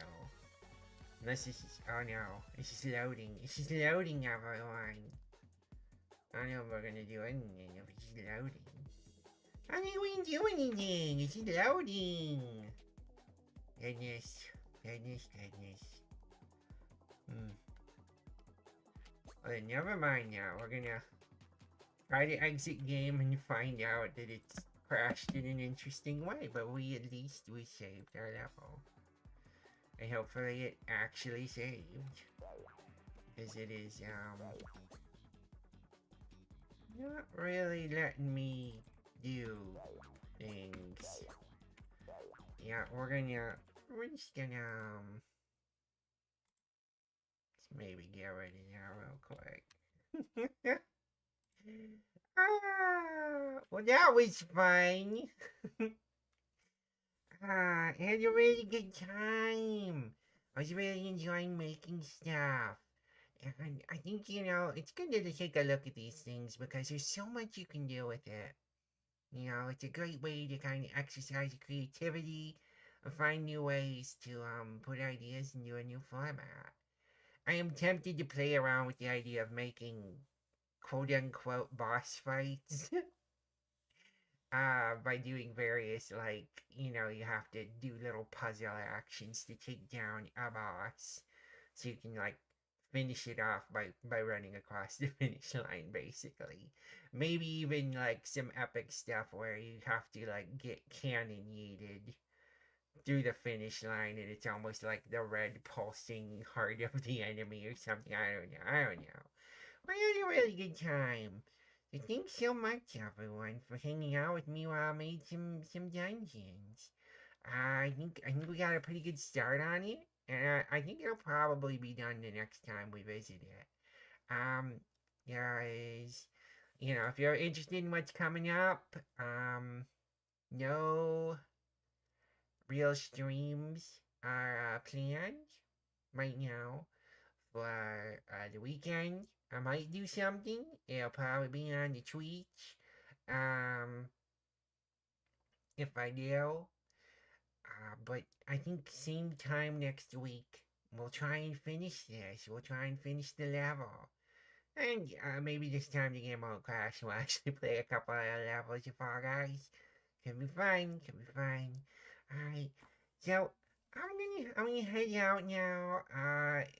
Unless this is, oh no, it's just loading. It's just loading, everyone. I don't know if we're gonna do anything if it's just loading. I don't even do anything. It's just loading. Goodness. Well, never mind now. We're gonna try to exit game and find out that it's crashed in an interesting way. But we saved our level. And hopefully it actually saved. Because it is, not really letting me do things. Yeah, we're just gonna, let's maybe get rid of that real quick. Well, that was fun. I had a really good time. I was really enjoying making stuff. And I think, it's good to take a look at these things because there's so much you can do with it. It's a great way to kind of exercise your creativity and find new ways to put ideas into a new format. I am tempted to play around with the idea of making quote unquote boss fights. By doing various, like, you have to do little puzzle actions to take down a boss. So you can, like, finish it off by running across the finish line, basically. Maybe even, like, some epic stuff where you have to, like, get cannon yeeted through the finish line and it's almost like the red pulsing heart of the enemy or something. I don't know. But I had a really good time. So thanks so much, everyone, for hanging out with me while I made some dungeons. I think we got a pretty good start on it, and I think it'll probably be done the next time we visit it. Guys, if you're interested in what's coming up, no real streams are planned right now for the weekend. I might do something. It'll probably be on the Twitch. Um, if I do. But I think same time next week, we'll try and finish this. We'll try and finish the level. And maybe this time the game won't crash. We'll actually play a couple of levels of Fall Guys. Could be fun. Could be fun. Alright. So I'm gonna head out now.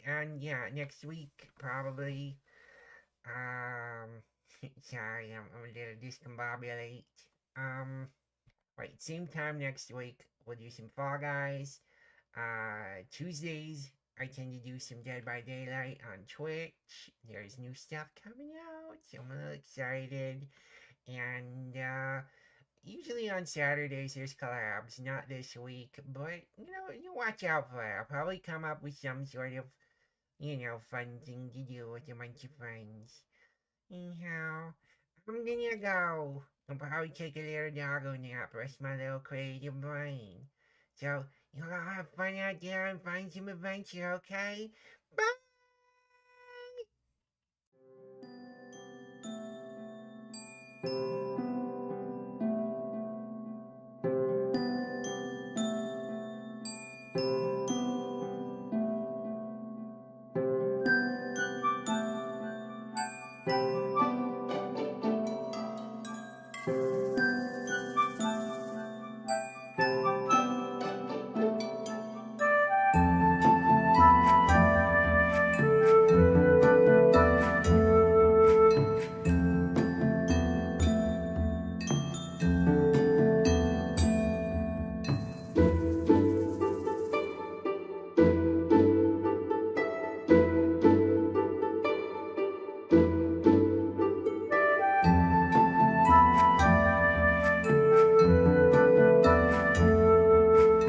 And yeah, next week probably. Um, sorry, I'm a little discombobulate. Um, right, same time next week we'll do some Fall Guys. Tuesdays, I tend to do some Dead by Daylight on Twitch. There's new stuff coming out, so I'm a little excited. And usually on Saturdays there's collabs, not this week, but you watch out for it. I'll probably come up with some sort of, fun thing to do with a bunch of friends. Anyhow, I'm gonna go. I'll probably take a little doggo nap, rest my little creative brain. So, you all have fun out there and find some adventure, okay? Bye!